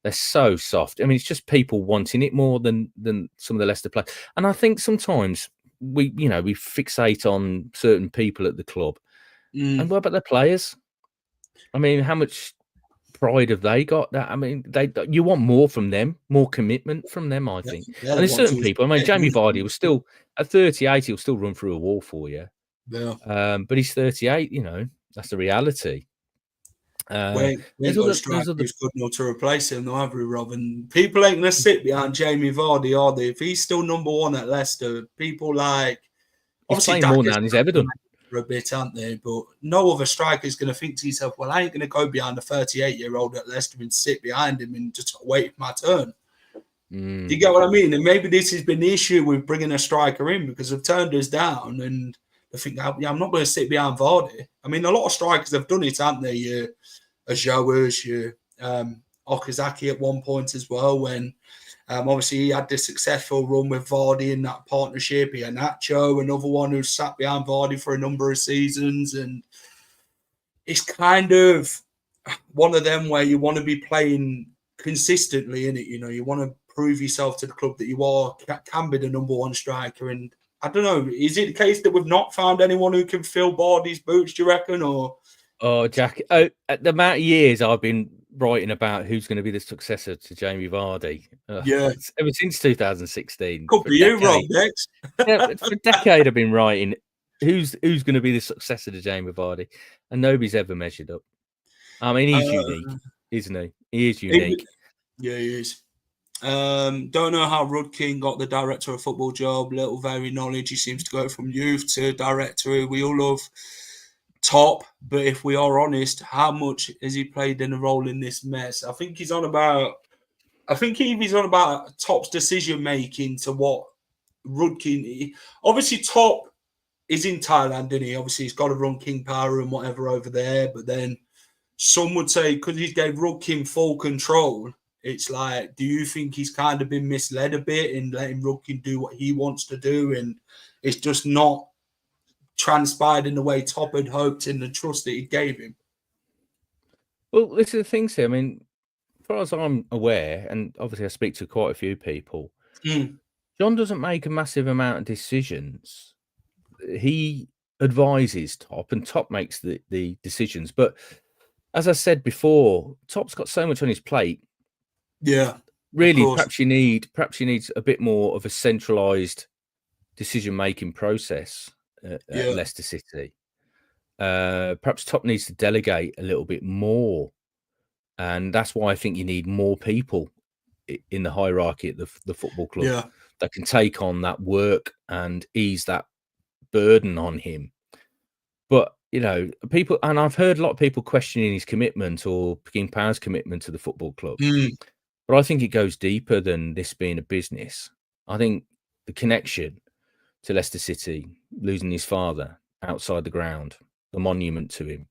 they're so soft. I mean, it's just people wanting it more than some of the Leicester players. And I think sometimes we fixate on certain people at the club. And what about the players? I mean, how much pride have they got? That I mean, you want more from them, more commitment from them, I think. And there's certain people. I mean, Jamie Vardy was still at 38. He'll still run through a wall for you. Yeah. But he's 38. You know, that's the reality. We ain't got a striker who's good enough to replace him, though, have we, Rob? And people ain't going to sit behind Jamie Vardy, are they? If he's still number one at Leicester, people like... He's playing more now than he's ever done. For a bit, aren't they? But no other striker is going to think to himself, well, I ain't going to go behind a 38-year-old at Leicester and sit behind him and just wait for my turn. Do you get what I mean? And maybe this has been the issue with bringing a striker in, because they've turned us down and they think, yeah, I'm not going to sit behind Vardy. I mean, a lot of strikers have done it, haven't they? Ajoas, Okazaki at one point as well, when obviously he had this successful run with Vardy in that partnership. He had Nacho, another one who sat behind Vardy for a number of seasons. And it's kind of one of them where you want to be playing consistently in it. You know, you want to prove yourself to the club that you can be the number one striker. And I don't know, is it the case that we've not found anyone who can fill Vardy's boots, do you reckon? Or... Oh, Jack, the amount of years I've been writing about who's going to be the successor to Jamie Vardy. Ever since 2016. Could be you, Rob, next. For a decade I've been writing who's going to be the successor to Jamie Vardy, and nobody's ever measured up. I mean, he's unique, isn't he? He is unique. Yeah, he is. Don't know how Rudkin got the director of football job. Little very knowledge. He seems to go from youth to director. We all love Top, but if we are honest, how much has he played in a role in this mess? I think he's on about Top's decision making to what Rudkin. Obviously, Top is in Thailand, isn't he? Obviously, he's got to run King Power and whatever over there. But then some would say, because he gave Rudkin full control, it's like, do you think he's kind of been misled a bit in letting Rudkin do what he wants to do, and it's just not transpired in the way Top had hoped in the trust that he gave him? Well, this is the thing here. I mean, as far as I'm aware, and obviously I speak to quite a few people, John doesn't make a massive amount of decisions. He advises Top, and Top makes the decisions. But as I said before, Top's got so much on his plate. Yeah, really. Perhaps you need a bit more of a centralised decision-making process at Leicester City. Perhaps Top needs to delegate a little bit more, and that's why I think you need more people in the hierarchy at the football club that can take on that work and ease that burden on him. But you know, people, and I've heard a lot of people questioning his commitment or King Power's commitment to the football club. But I think it goes deeper than this being a business. I think the connection to Leicester City, losing his father outside the ground, the monument to him,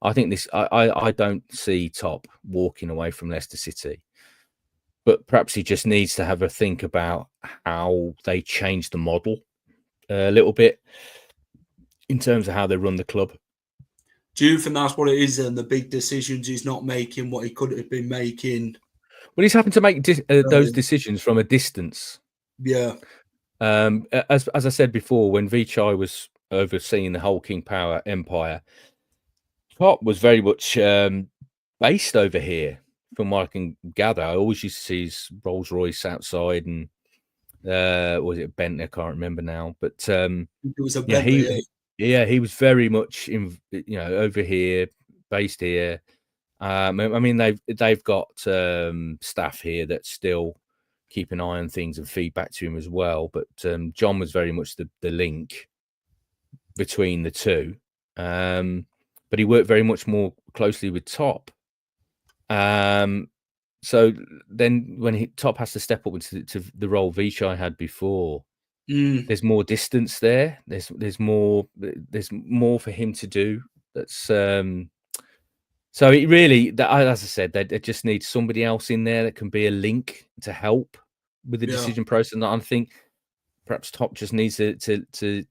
I think this. I don't see Top walking away from Leicester City, but perhaps he just needs to have a think about how they change the model a little bit in terms of how they run the club. Do you think that's what it is? And the big decisions he's not making what he could have been making. Well, he's having to make those decisions from a distance. Yeah. As I said before, when Vichai was overseeing the whole King Power empire, Top was very much based over here, from what I can gather. I always used to see his Rolls Royce outside, and was it a Bentley? I can't remember now, but it was a Bentley. He was very much over here, based here. I mean, they've got staff here that still keep an eye on things and feedback to him as well. But John was very much the link between the two. But he worked very much more closely with Top. So then when Top has to step up into the role Vichai had before, there's more distance there. There's more for him to do. That's So it really, as I said, they just need somebody else in there that can be a link to help with the decision process. And I think perhaps Top just needs to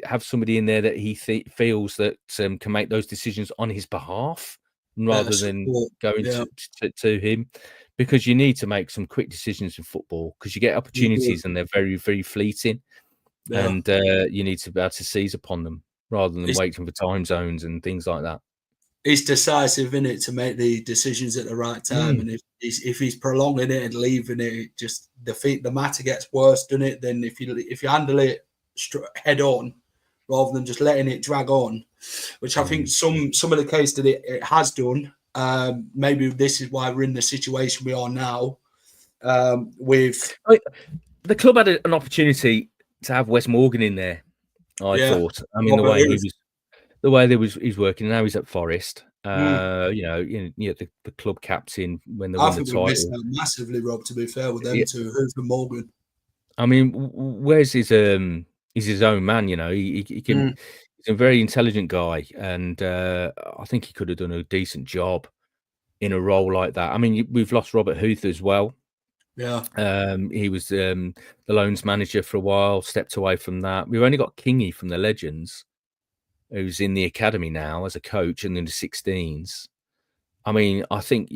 have somebody in there that he feels that can make those decisions on his behalf rather than going to him, because you need to make some quick decisions in football because you get opportunities and they're very, very fleeting, and you need to be able to seize upon them rather than waiting for time zones and things like that. It's decisive in it to make the decisions at the right time, and if he's prolonging it and leaving it, it just the matter gets worse, doesn't it? Then if you handle it head on rather than just letting it drag on, which I think some of the case that it has done. Maybe this is why we're in the situation we are now. With the club had an opportunity to have Wes Morgan in there. I thought. I mean, the way he's working now, he's at Forest. The club captain when they won the title. Missed that massively, Rob. To be fair with them to Hoover Morgan. I mean, Wes is his own man. He can. He's a very intelligent guy, and I think he could have done a decent job in a role like that. I mean, we've lost Robert Huth as well. Yeah. He was the loans manager for a while, stepped away from that. We've only got Kingy from the Legends, who's in the academy now as a coach and in the 16s. I mean, I think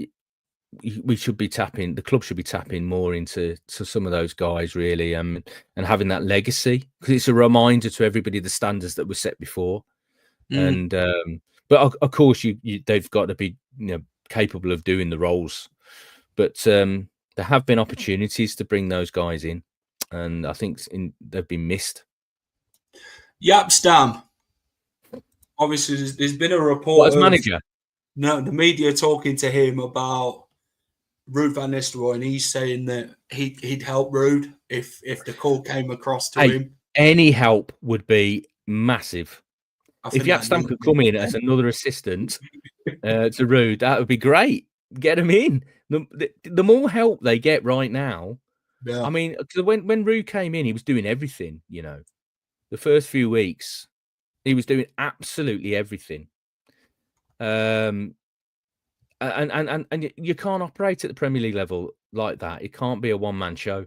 we should be the club should be tapping more into some of those guys, really, and having that legacy, because it's a reminder to everybody the standards that were set before. And but of course, they've got to be capable of doing the roles. But there have been opportunities to bring those guys in, and I think they've been missed. Yap Stam. Obviously, there's been a report. What, as manager? No, the media talking to him about Ruud van Nistelrooy, and he's saying that he'd help Ruud if the call came across to him. Any help would be massive. If Yap Stam could come in as another assistant to Ruud, that would be great. Get him in. The more help they get right now, I mean, when Ruud came in, he was doing everything. The first few weeks, he was doing absolutely everything. And you can't operate at the Premier League level like that. It can't be a one-man show.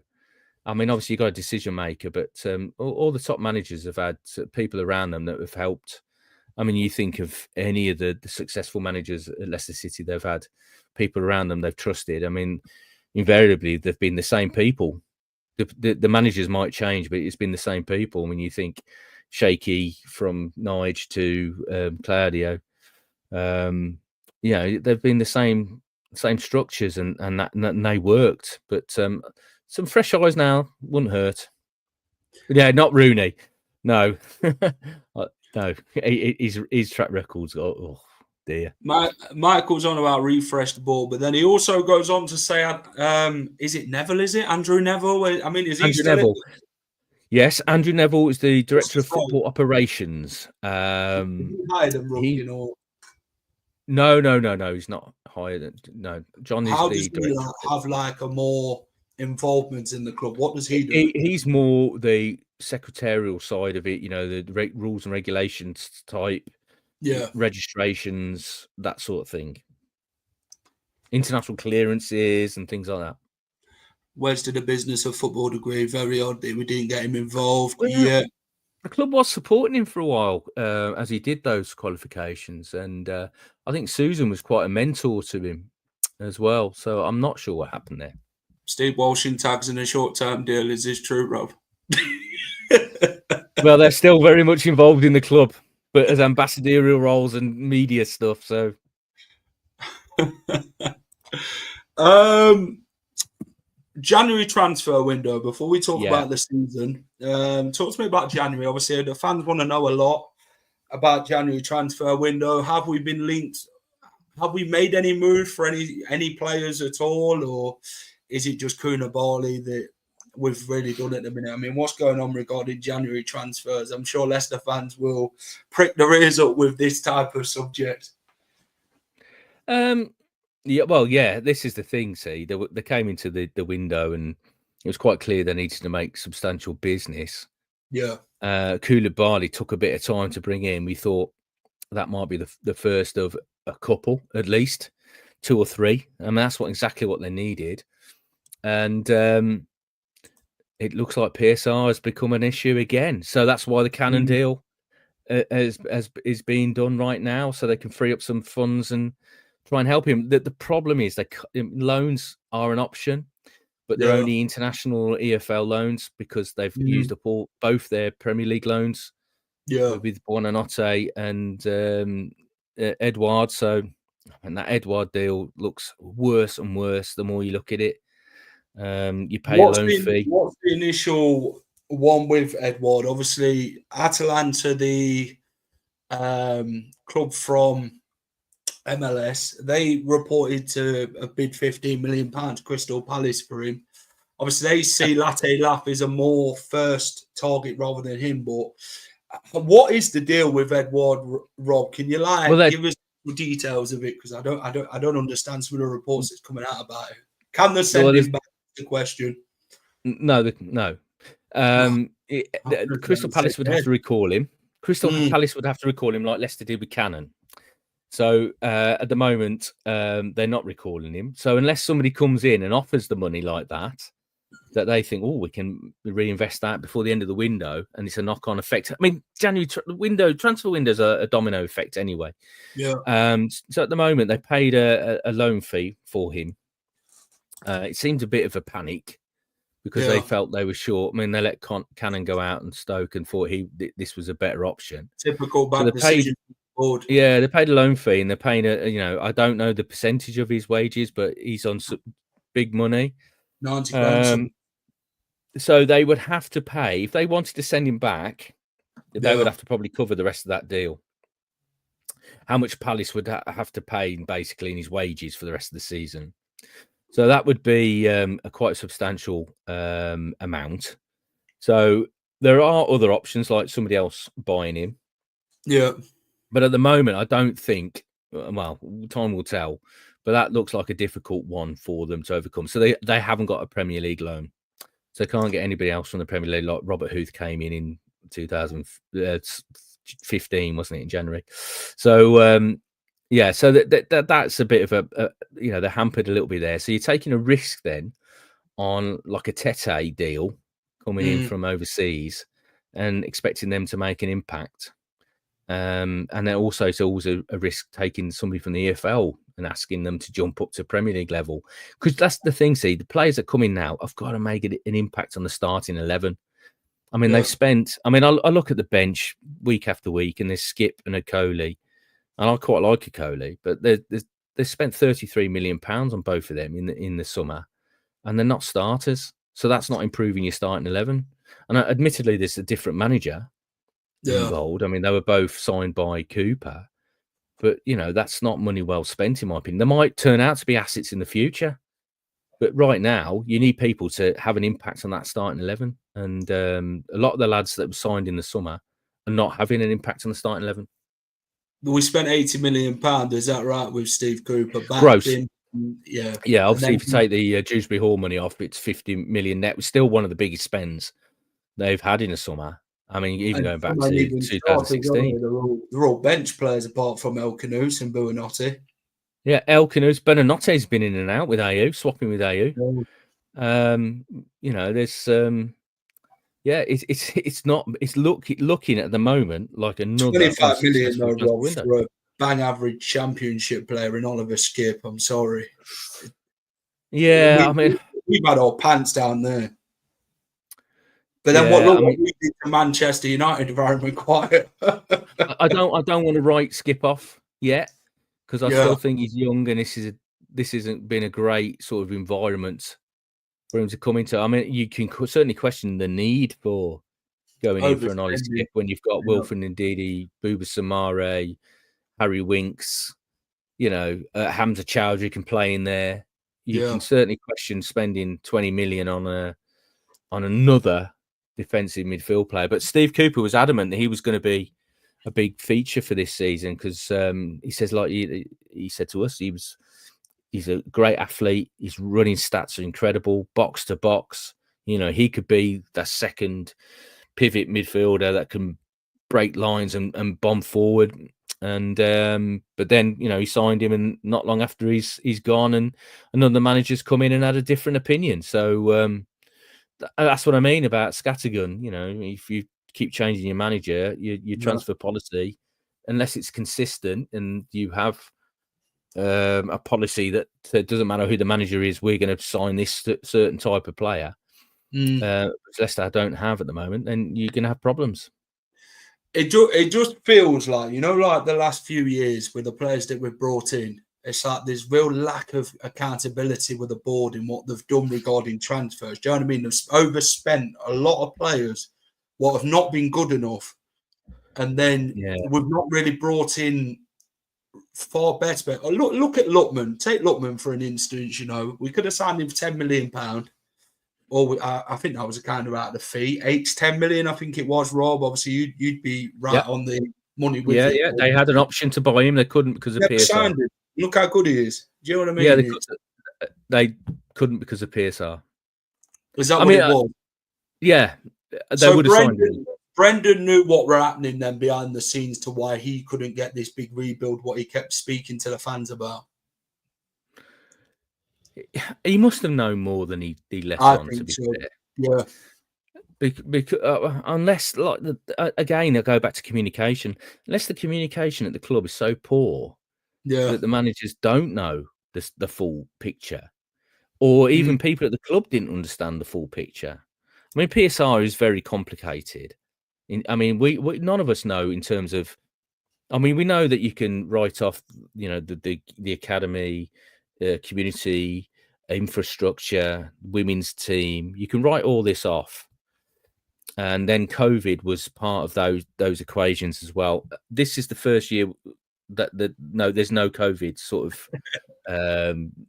I mean, obviously you've got a decision maker, but all the top managers have had people around them that have helped. I mean, you think of any of the successful managers at Leicester City, they've had people around them they've trusted. I mean, invariably, they've been the same people. The managers might change, but it's been the same people. I mean, you think Shaky from Nige to Claudio, they've been the same structures, and they worked. But some fresh eyes now wouldn't hurt. Yeah, not Rooney. No. No, his track records. Oh dear. Michael's on about refresh the ball, but then he also goes on to say, "Is it Neville? Is it Andrew Neville? I mean, is he Andrew still Neville? Yes, Andrew Neville is the director of football operations. Higher than Rugby, or no. He's not higher than John is how the does he have like a more involvement in the club? What does he do? He's more the secretarial side of it, the rules and regulations type, registrations, that sort of thing, international clearances and things like that. Wes did a business of football degree. Very odd that we didn't get him involved. The club was supporting him for a while as he did those qualifications, and I think Susan was quite a mentor to him as well. So I'm not sure what happened there. Steve Walsh in tags in a short-term deal. Is this true, Rob? Well, they're still very much involved in the club, but as ambassadorial roles and media stuff. So, January transfer window. Before we talk about the season, talk to me about January. Obviously, the fans want to know a lot about January transfer window. Have we been linked? Have we made any move for any players at all, or is it just Koulibaly that we've really done at the minute? I mean, what's going on regarding January transfers? I'm sure Leicester fans will prick their ears up with this type of subject. This is the thing. See, they came into the window, and it was quite clear they needed to make substantial business. Yeah. Koulibaly took a bit of time to bring in. We thought that might be the first of a couple at least, 2 or 3. I mean, that's exactly what they needed. And it looks like PSR has become an issue again. So that's why the Cannon deal is being done right now, so they can free up some funds and try and help him. The problem is loans are an option, but they're only international EFL loans because they've used up both their Premier League loans with Buonanotte and Edouard. So, and that Edouard deal looks worse and worse the more you look at it. You pay a loan fee. What's the initial one with Edouard? Obviously, Atalanta, the club from MLS, they reported to a bid £15 million Crystal Palace for him. Obviously, they see Latte Lap as a more first target rather than him. But what is the deal with Edouard, Rob? Can you give us the details of it? Because I don't understand some of the reports that's coming out about it. Can they send him back? The question. No. Crystal Palace would have to recall him. Crystal Palace would have to recall him like Leicester did with Cannon. So at the moment, they're not recalling him. So unless somebody comes in and offers the money like that they think, oh, we can reinvest that before the end of the window, and it's a knock-on effect. I mean, January transfer windows are a domino effect anyway. Yeah. So at the moment, they paid a loan fee for him. It seemed a bit of a panic because they felt they were short. I mean, they let Cannon go out and Stoke and thought this was a better option. Typical bad decision. Yeah, they paid a loan fee and they're paying I don't know the percentage of his wages, but he's on big money. 90 grand. So they would have to pay, if they wanted to send him back, they would have to probably cover the rest of that deal. How much Palace would have to pay basically in his wages for the rest of the season. So that would be a quite substantial amount. So there are other options like somebody else buying him. Yeah. But at the moment, I don't think, well, time will tell, but that looks like a difficult one for them to overcome. So they haven't got a Premier League loan. So they can't get anybody else from the Premier League. Like Robert Huth came in 2015, wasn't it, in January? So, yeah, so that's a bit of they're hampered a little bit there. So you're taking a risk then on like a Tete deal coming in from overseas and expecting them to make an impact. And then also it's always a risk taking somebody from the EFL and asking them to jump up to Premier League level. Because that's the thing, see, the players that come in now have got to make an impact on the starting 11. I mean, they've spent, I look at the bench week after week and there's Skip and Okoli. And I quite like Okoli, but they spent £33 million on both of them in the summer. And they're not starters. So that's not improving your starting 11. And admittedly, there's a different manager involved. I mean, they were both signed by Cooper, but that's not money well spent in my opinion. They might turn out to be assets in the future, but right now you need people to have an impact on that starting 11. And a lot of the lads that were signed in the summer are not having an impact on the starting 11. We spent £80 million. Is that right? With Steve Cooper back gross. Yeah. Obviously, if you take the Dewsbury Hall money off, it's 50 million net. It's still one of the biggest spends they've had in a summer. I mean, even going back to 2016. They're all bench players apart from El Canus and Buonanotte. Yeah, El Canus. Buonanotte's been in and out with AU, swapping with AU. There's it's looking at the moment like another 25 million though, for a bang average championship player in Oliver Skip. I'm sorry. Yeah, we've had our pants down there. But then what we did to Manchester United environment quiet. I don't want to write Skip off yet because I still think he's young and this hasn't been a great sort of environment for him to come into. I mean, you can certainly question the need for going in for an Ollie Skip when you've got Wilfred Ndidi, Bouba Samare, Harry Winks, Hamza Chowdhury can play in there. You can certainly question spending 20 million on another defensive midfield player. But Steve Cooper was adamant that he was going to be a big feature for this season because he says, like he said to us, he's a great athlete. His running stats are incredible, box to box. He could be that second pivot midfielder that can break lines and bomb forward. And but then he signed him, and not long after he's gone, and another manager's come in and had a different opinion. So that's what I mean about scattergun. If you keep changing your manager, your transfer policy, unless it's consistent and you have a policy that it doesn't matter who the manager is, we're going to sign this certain type of player, which Leicester don't have at the moment, then you're going to have problems. It just feels like, like the last few years with the players that we've brought in, it's like there's real lack of accountability with the board in what they've done regarding transfers. Do you know what I mean? They've overspent a lot of players what have not been good enough. And then we've not really brought in far better. Look at Luckman. Take Luckman for an instance. We could have signed him for £10 million. Or I think that was a kind of out of the fee. 8 to 10 million, I think it was, Rob. Obviously, you'd be right on the money with it. Yeah, they had an option to buy him. They couldn't because of PSR. Look how good he is. Do you know what I mean? Yeah, they couldn't because of PSR. Is that what it was? Yeah, they would have signed him. Brendan knew what were happening then behind the scenes to why he couldn't get this big rebuild, what he kept speaking to the fans about. He must have known more than he let on, to be fair. Yeah. Because unless, again, I go back to communication. Unless the communication at the club is so poor that the managers don't know the full picture, or even people at the club didn't understand the full picture. I mean, PSR is very complicated. We none of us know in terms of. I mean, we know that you can write off, the academy, community, infrastructure, women's team. You can write all this off. And then COVID was part of those equations as well. This is the first year that there's no COVID sort of.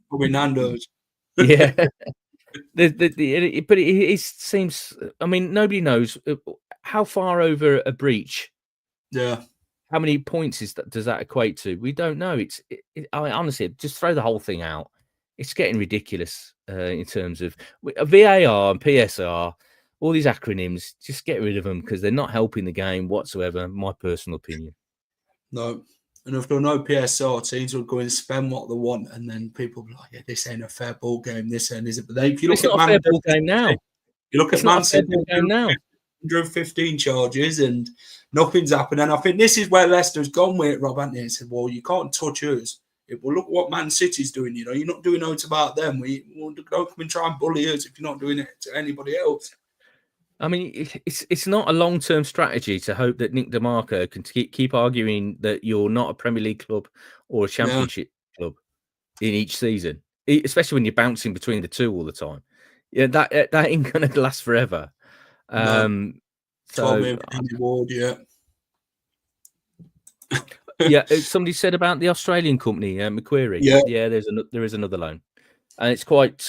Probably Nando's. Yeah, but it seems. I mean, nobody knows how far over a breach. Yeah. How many points does that equate to? We don't know. Honestly, just throw the whole thing out. It's getting ridiculous in terms of VAR and PSR. All these acronyms, just get rid of them because they're not helping the game whatsoever. My personal opinion. No, and if there are no PSR, teams will go and spend what they want, and then people will be like, "Yeah, this ain't a fair ball game. This ain't is it?" But then if you look at a fair ball game now, you look at Man City now, 115 charges and nothing's happened. And I think this is where Leicester's gone with it, Rob, hasn't he? Said, "Well, you can't touch us." Well, look what Man City's doing. You're not doing out about them. Don't come and try and bully us if you're not doing it to anybody else. I mean, it's not a long-term strategy to hope that Nick DeMarco can keep arguing that you're not a Premier League club or a Championship club in each season, especially when you're bouncing between the two all the time. Yeah, that ain't going to last forever. No. So reward, somebody said about the Australian company, Macquarie. Yeah, there is another loan, and it's quite.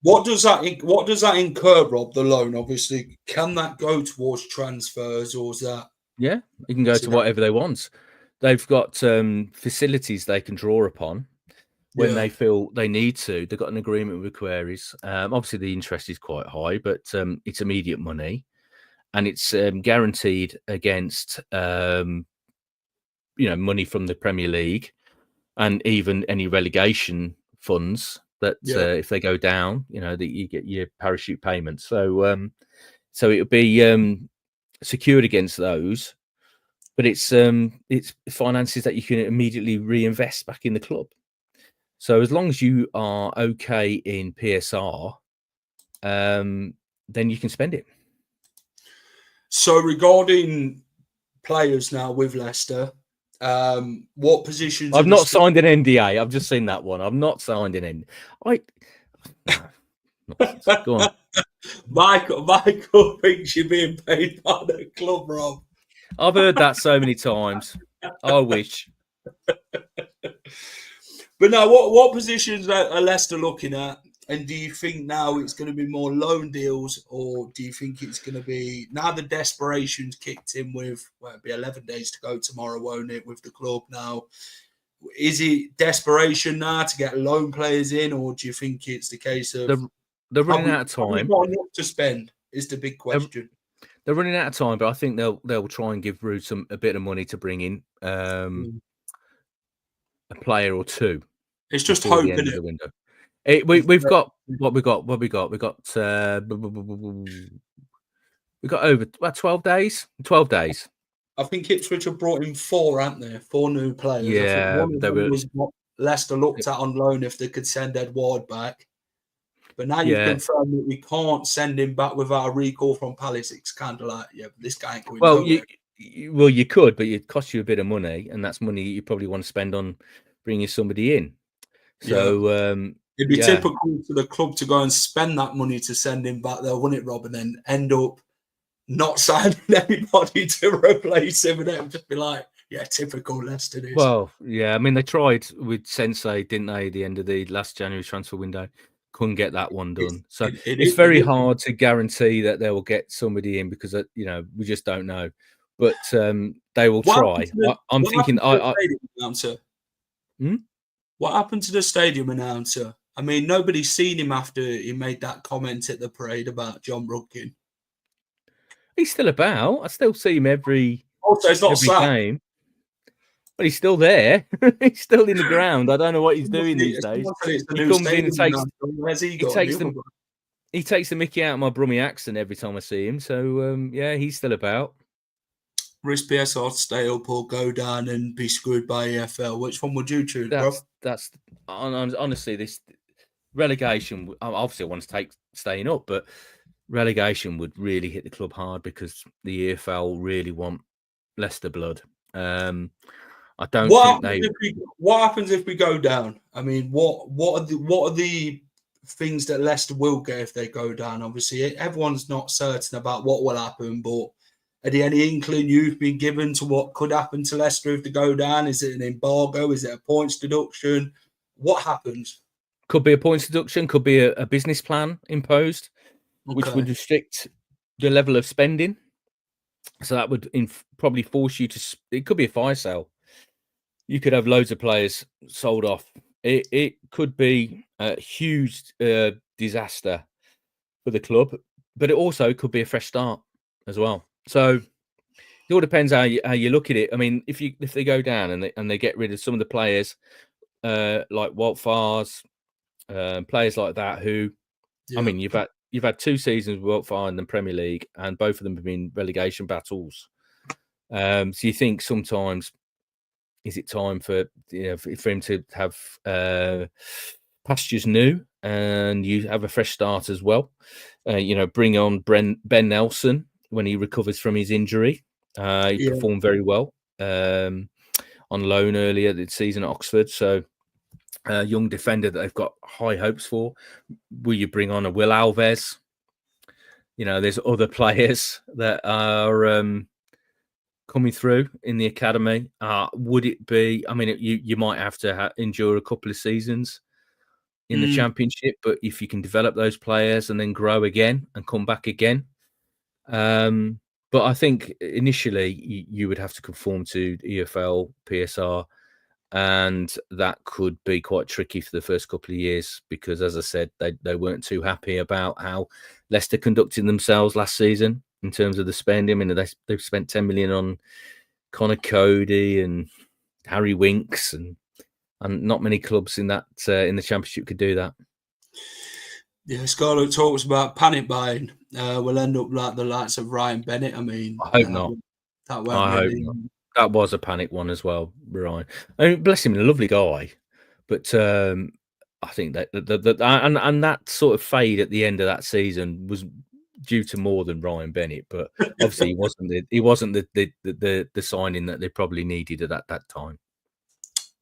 What does that incur, Rob? The loan, obviously, can that go towards transfers, or is that? Yeah, it can go to whatever they want. They've got facilities they can draw upon when they feel they need to. They've got an agreement with Macquarie's. Obviously, the interest is quite high, but it's immediate money, and it's guaranteed against money from the Premier League and even any relegation funds. That if they go down, that you get your parachute payments. So it'll be secured against those, but it's finances that you can immediately reinvest back in the club. So as long as you are okay in PSR, then you can spend it. So regarding players now with Leicester. What positions? I've not signed an NDA. I've just seen that one. I've not signed an NDA. Go on. Michael thinks you're being paid by the club, Rob. I've heard that so many times. I wish. But now, what positions are Leicester looking at? And do you think now it's going to be more loan deals, or do you think it's going to be now the desperation's kicked in with, it'll be 11 days to go tomorrow, won't it, with the club now? Is it desperation now to get loan players in, or do you think it's the case of they're running out of time? We've got enough to spend is the big question. they're running out of time, but I think they'll try and give Ruud a bit of money to bring in a player or two. It's just before hope, the end isn't of it? the window. We've got what we got. We got over about 12 days. 12 days. I think Ipswich have brought in 4, haven't they? 4 new players. I think Yeah, one of they them were. was what Leicester looked at on loan if they could send Ed Ward back. But now you've Yeah. confirmed that we can't send him back without a recall from Palace. It's kind of like, yeah, but this guy ain't going Well, nowhere. you could, but it'd cost you a bit of money, and that's money you probably want to spend on bringing somebody in. So it'd be typical for the club to go and spend that money to send him back there, wouldn't it, Rob? And then end up not signing anybody to replace him, and then just be like, yeah, typical Leicester. Well, yeah, I mean they tried with Sensei, didn't they? At the end of the last January transfer window, couldn't get that one done. So it's very hard to guarantee that they will get somebody in because we just don't know. But they will try. I'm thinking. What happened to the stadium announcer? I mean, nobody's seen him after he made that comment at the parade about John Brookin. He's still about. I still see him every game. But he's still there. He's still in the ground. I don't know what he's doing these days. He comes in and he takes the mickey out of my Brummie accent every time I see him. So yeah, he's still about. Risk PSR to stay up or go down and be screwed by EFL. Which one would you choose, bro? That's honestly this relegation. Obviously, I want to take staying up, but relegation would really hit the club hard because the EFL really want Leicester blood. I don't think they. What happens if we go down? I mean, what are the things that Leicester will get if they go down? Obviously, everyone's not certain about what will happen, but are there any inkling you've been given to what could happen to Leicester if they go down? Is it an embargo? Is it a points deduction? What happens? Could be a points deduction. Could be a business plan imposed, which would restrict the level of spending. So that would probably force you to. It could be a fire sale. You could have loads of players sold off. It could be a huge disaster for the club, but it also could be a fresh start as well. So it all depends how you look at it. I mean, if they go down and they get rid of some of the players like Walt Farrs, players like that, who I mean, you've had 2 seasons with Walt Farr in the Premier League, and both of them have been relegation battles. So you think sometimes. Is it time for him to have pastures new and you have a fresh start as well? Bring on Ben Nelson when he recovers from his injury. He performed very well on loan earlier this season at Oxford. So a young defender that they've got high hopes for. Will you bring on a Will Alves? There's other players that are coming through in the academy. Would it be? I mean, you might have to endure a couple of seasons in the Championship, but if you can develop those players and then grow again and come back again, but I think initially you would have to conform to EFL, PSR, and that could be quite tricky for the first couple of years because, as I said, they weren't too happy about how Leicester conducted themselves last season. In terms of the spending, I mean, they've spent 10 million on Connor Cody and Harry Winks, and not many clubs in that in the Championship could do that. Yeah, Scarlett talks about panic buying. We'll end up like the likes of Ryan Bennett. I mean, I hope not. I hope not. That was a panic one as well, Ryan. I mean, bless him, a lovely guy, but I think that and that sort of fade at the end of that season was due to more than Ryan Bennett, but obviously he wasn't the signing that they probably needed at that time.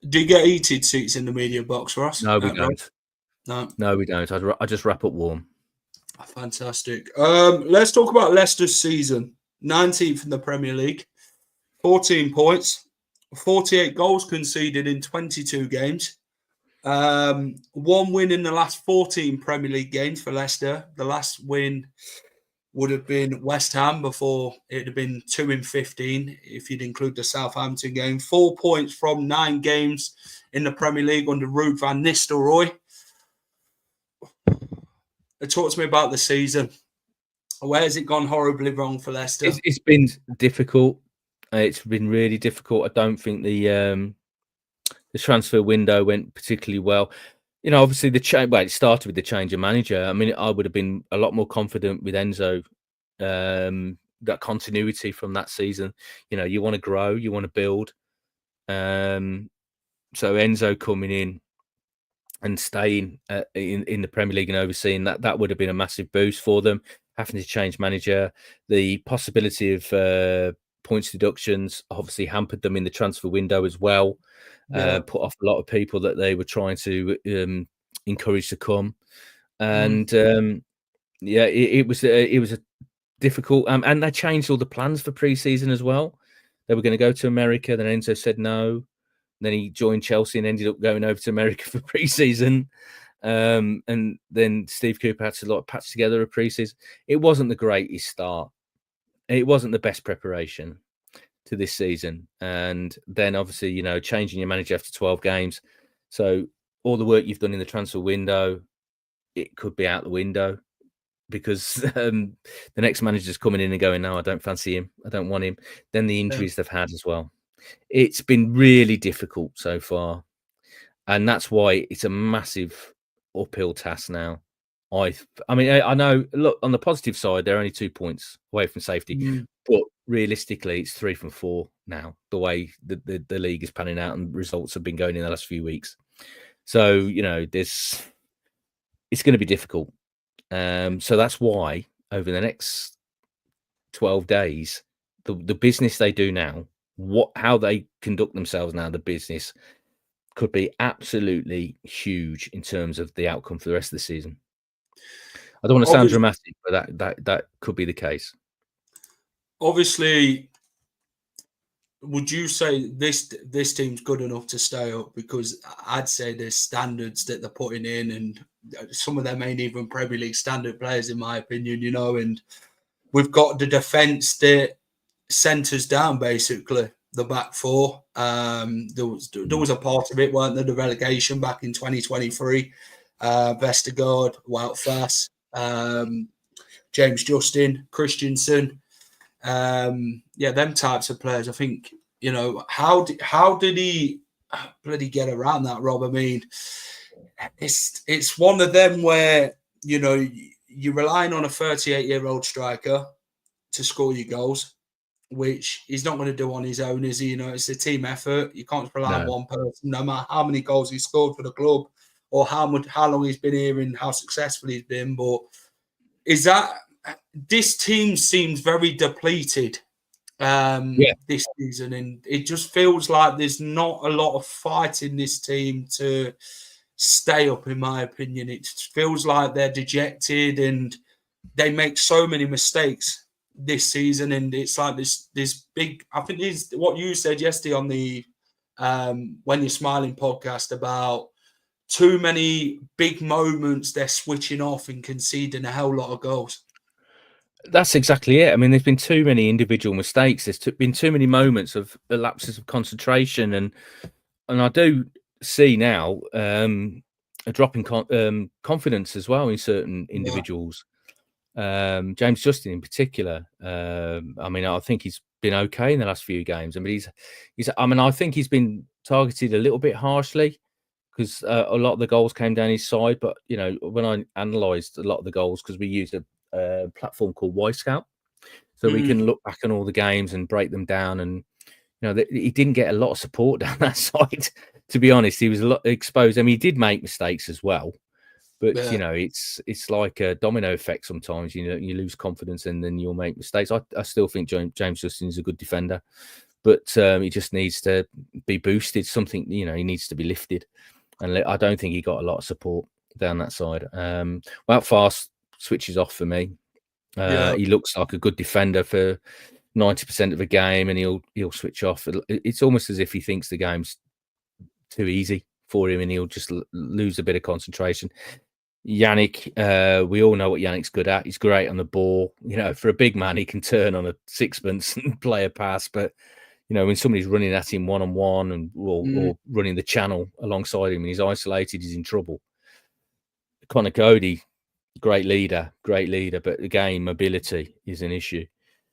Do you get heated seats in the media box for us? No, we don't. No, we don't. I just wrap up warm. Fantastic. Let's talk about Leicester's season. 19th in the Premier League, 14 points, 48 goals conceded in 22 games. 1 win in the last 14 Premier League games for Leicester. The last win would have been West Ham before it had been 2 in 15 if you'd include the Southampton game. 4 points from 9 games in the Premier League under Ruud van Nistelrooy. Talk to me about the season. Where's it gone horribly wrong for Leicester? It's been difficult. It's been really difficult. I don't think the transfer window went particularly well. Obviously it started with the change of manager. I mean, I would have been a lot more confident with Enzo, that continuity from that season. You want to grow, you want to build. So Enzo coming in and staying in the Premier League and overseeing that would have been a massive boost for them. Having to change manager, the possibility of points deductions obviously hampered them in the transfer window as well. Put off a lot of people that they were trying to encourage to come, and it was a difficult. And they changed all the plans for pre-season as well. They were going to go to America, then Enzo said no. Then he joined Chelsea and ended up going over to America for pre-season. And then Steve Cooper had to patch together a pre-season. It wasn't the greatest start. It wasn't the best preparation to this season. And then obviously, changing your manager after 12 games. So all the work you've done in the transfer window, it could be out the window because the next manager's coming in and going, no, I don't fancy him. I don't want him. Then the injuries they've had as well. It's been really difficult so far. And that's why it's a massive uphill task now. I mean, I know, look, on the positive side, they're only 2 points away from safety. But realistically, it's 3 from 4 now, the way the league is panning out and results have been going in the last few weeks. So, it's going to be difficult. So that's why over the next 12 days, the business they do now, how they conduct themselves now, the business could be absolutely huge in terms of the outcome for the rest of the season. I don't want to sound dramatic, but that could be the case. Obviously, would you say this team's good enough to stay up? Because I'd say the standards that they're putting in, and some of them ain't even Premier League standard players, in my opinion, and we've got the defence that centres down, basically, the back four. There was a part of it, weren't there, the relegation back in 2023. Vestergaard, Wout Fass, James Justin, Christensen. Them types of players. I think, how did he bloody get around that, Rob? I mean, it's one of them where, you're relying on a 38-year-old striker to score your goals, which he's not going to do on his own, is he? It's a team effort. You can't rely on one person, no matter how many goals he scored for the club or how long he's been here and how successful he's been. But this team seems very depleted this season, and it just feels like there's not a lot of fight in this team to stay up, in my opinion. It feels like they're dejected and they make so many mistakes this season, and it's like this big, I think is what you said yesterday on the When You're Smiling podcast about too many big moments they're switching off and conceding a hell lot of goals. That's exactly it. I mean, there's been too many individual mistakes. There's been too many moments of lapses of concentration, and I do see now a drop in confidence as well in certain individuals. James Justin in particular. I mean, I think he's been okay in the last few games. I mean, I think he's been targeted a little bit harshly because a lot of the goals came down his side. But when I analysed a lot of the goals, because we use a platform called Y Scout, so we can look back on all the games and break them down. And he didn't get a lot of support down that side. To be honest, he was a lot exposed. I mean, he did make mistakes as well. But it's like a domino effect. Sometimes you lose confidence and then you'll make mistakes. I still think James Justin is a good defender, but he just needs to be boosted. Something he needs to be lifted, and I don't think he got a lot of support down that side. Wout Fass switches off for me. He looks like a good defender for 90% of a game, and he'll switch off. It's almost as if he thinks the game's too easy for him, and he'll just lose a bit of concentration. Yannick, we all know what Yannick's good at. He's great on the ball. For a big man, he can turn on a sixpence and play a pass. But when somebody's running at him one-on-one and or running the channel alongside him and he's isolated, he's in trouble. Connor Cody, great leader, but again, mobility is an issue.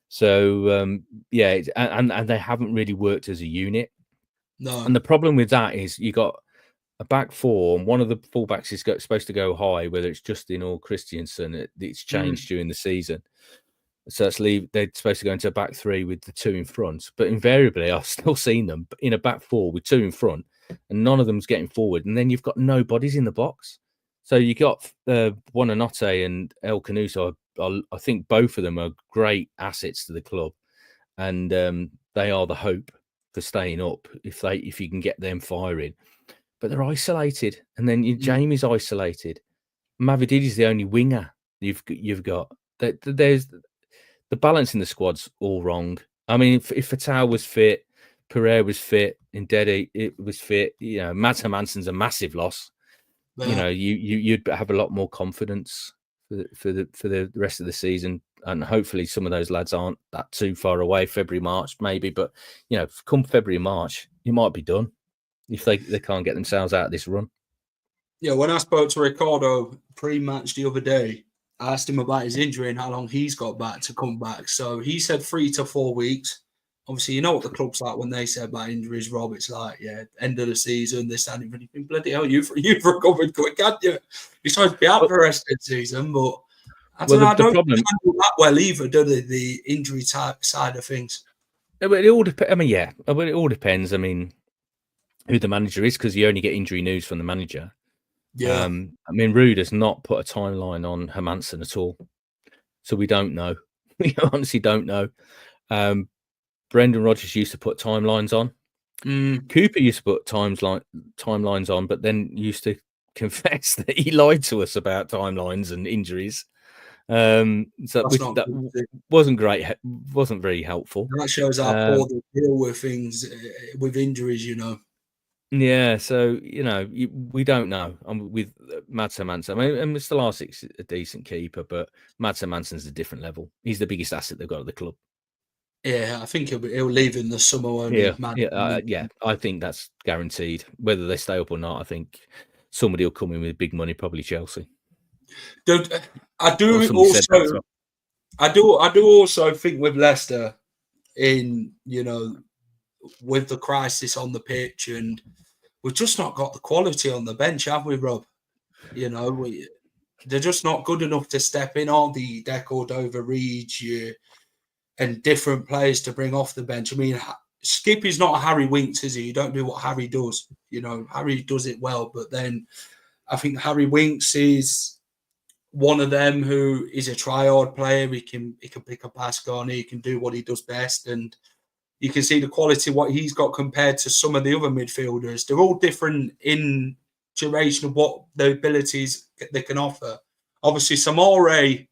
So yeah, and they haven't really worked as a unit. No. And the problem with that is you got a back four, and one of the fullbacks is supposed to go high, whether it's Justin or Christiansen. It's changed during the season. So they're supposed to go into a back three with the two in front. But invariably, I've still seen them in a back four with two in front, and none of them's getting forward. And then you've got no bodies in the box. So you got Buonanotte and El Canuso. I think both of them are great assets to the club, and they are the hope for staying up if you can get them firing. But they're isolated, and then Jamie's isolated. Mavedidi's the only winger you've got. There's the balance in the squad's all wrong. I mean, if Fatal was fit, Pereira was fit, Ndedi it was fit. You know, Mads Hermansen's a massive loss. Yeah. You know, you'd have a lot more confidence for the rest of the season, and hopefully some of those lads aren't that too far away. February, March, maybe, but you know, come February, March, you might be done if they can't get themselves out of this run. Yeah, when I spoke to Ricardo pre-match the other day, I asked him about his injury and how long he's got back to come back. So he said 3 to 4 weeks. Obviously, you know what the club's like when they say about injuries, Rob. It's like, yeah, end of the season, this and that. You think, bloody hell, you've recovered quick, haven't you? You're supposed to be out for the rest of the season, but I don't handle that well either, do they, the injury type side of things? It all depends. I mean, yeah, it all depends. I mean, who the manager is, because you only get injury news from the manager. Yeah. I mean, Ruud has not put a timeline on Hermansen at all, so we don't know. We honestly don't know. Brendan Rodgers used to put timelines on. Cooper used to put timelines on, but then used to confess that he lied to us about timelines and injuries. So that wasn't great. Wasn't very helpful. That shows how poor they deal with things, with injuries, you know. Yeah, so you know, we don't know. With Mads Hermansen, I mean, and Mr. Larsik's a decent keeper, but Mads Hermansen's a different level. He's the biggest asset they've got at the club. Yeah, I think he'll leave in the summer. Won't he? Yeah, I think that's guaranteed. Whether they stay up or not, I think somebody will come in with big money, probably Chelsea. I do also think with Leicester, in with the crisis on the pitch, and we've just not got the quality on the bench, have we, Rob? You know, they're just not good enough to step in. All the Decordova, Reed, and different players to bring off the bench. I mean, Skippy's not Harry Winks, is he? You don't do what Harry does. You know, Harry does it well, but then I think Harry Winks is one of them who is a try-hard player. He can pick a pass on, he can do what he does best, and you can see the quality what he's got compared to some of the other midfielders. They're all different in duration of what the abilities they can offer. Obviously, Samore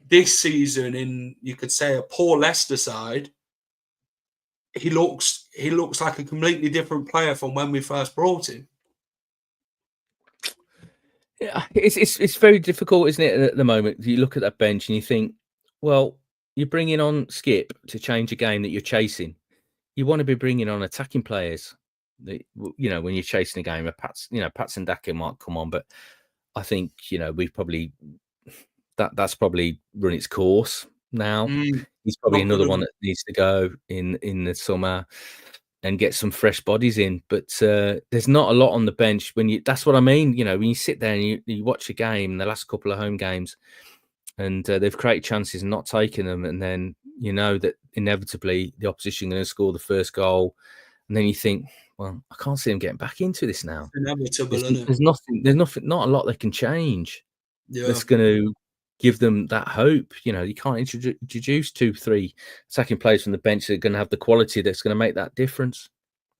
this season, in you could say a poor Leicester side, he looks like a completely different player from when we first brought him. Yeah, it's very difficult, isn't it? At the moment, you look at that bench and you think, well, you're bringing on Skip to change a game that you're chasing. You want to be bringing on attacking players. When you're chasing a game, Pats and Daka might come on, but I think we've probably that's probably run its course now. He's probably another one that needs to go in the summer and get some fresh bodies in. But there's not a lot on the bench that's what I mean. When you sit there and you watch a game, the last couple of home games, and they've created chances and not taken them, and then you know that inevitably the opposition are going to score the first goal, and then you think, well, I can't see them getting back into this now. Inevitable, there's nothing, not a lot they can change that's going to give them that hope. You can't introduce 2-3 attacking players from the bench that are going to have the quality that's going to make that difference.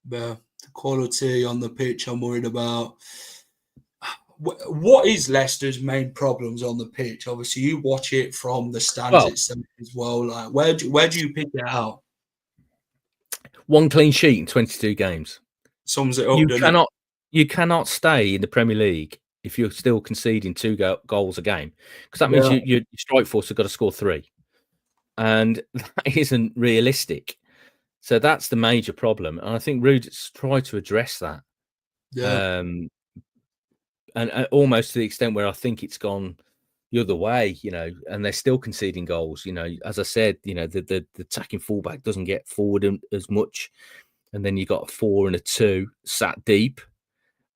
The quality on the pitch, I'm worried about. What is Leicester's main problems on the pitch? Obviously, you watch it from the stands itself as well. Like, where do you pick it out? One clean sheet in 22 games sums it up. You cannot stay in the Premier League if you're still conceding 2 goals a game, because that means your strike force have got to score 3, and that isn't realistic. So that's the major problem, and I think Ruud's tried to address that. And almost to the extent where I think it's gone the other way, and they're still conceding goals. As I said, the attacking fullback doesn't get forward as much, and then you got a 4 and a 2 sat deep,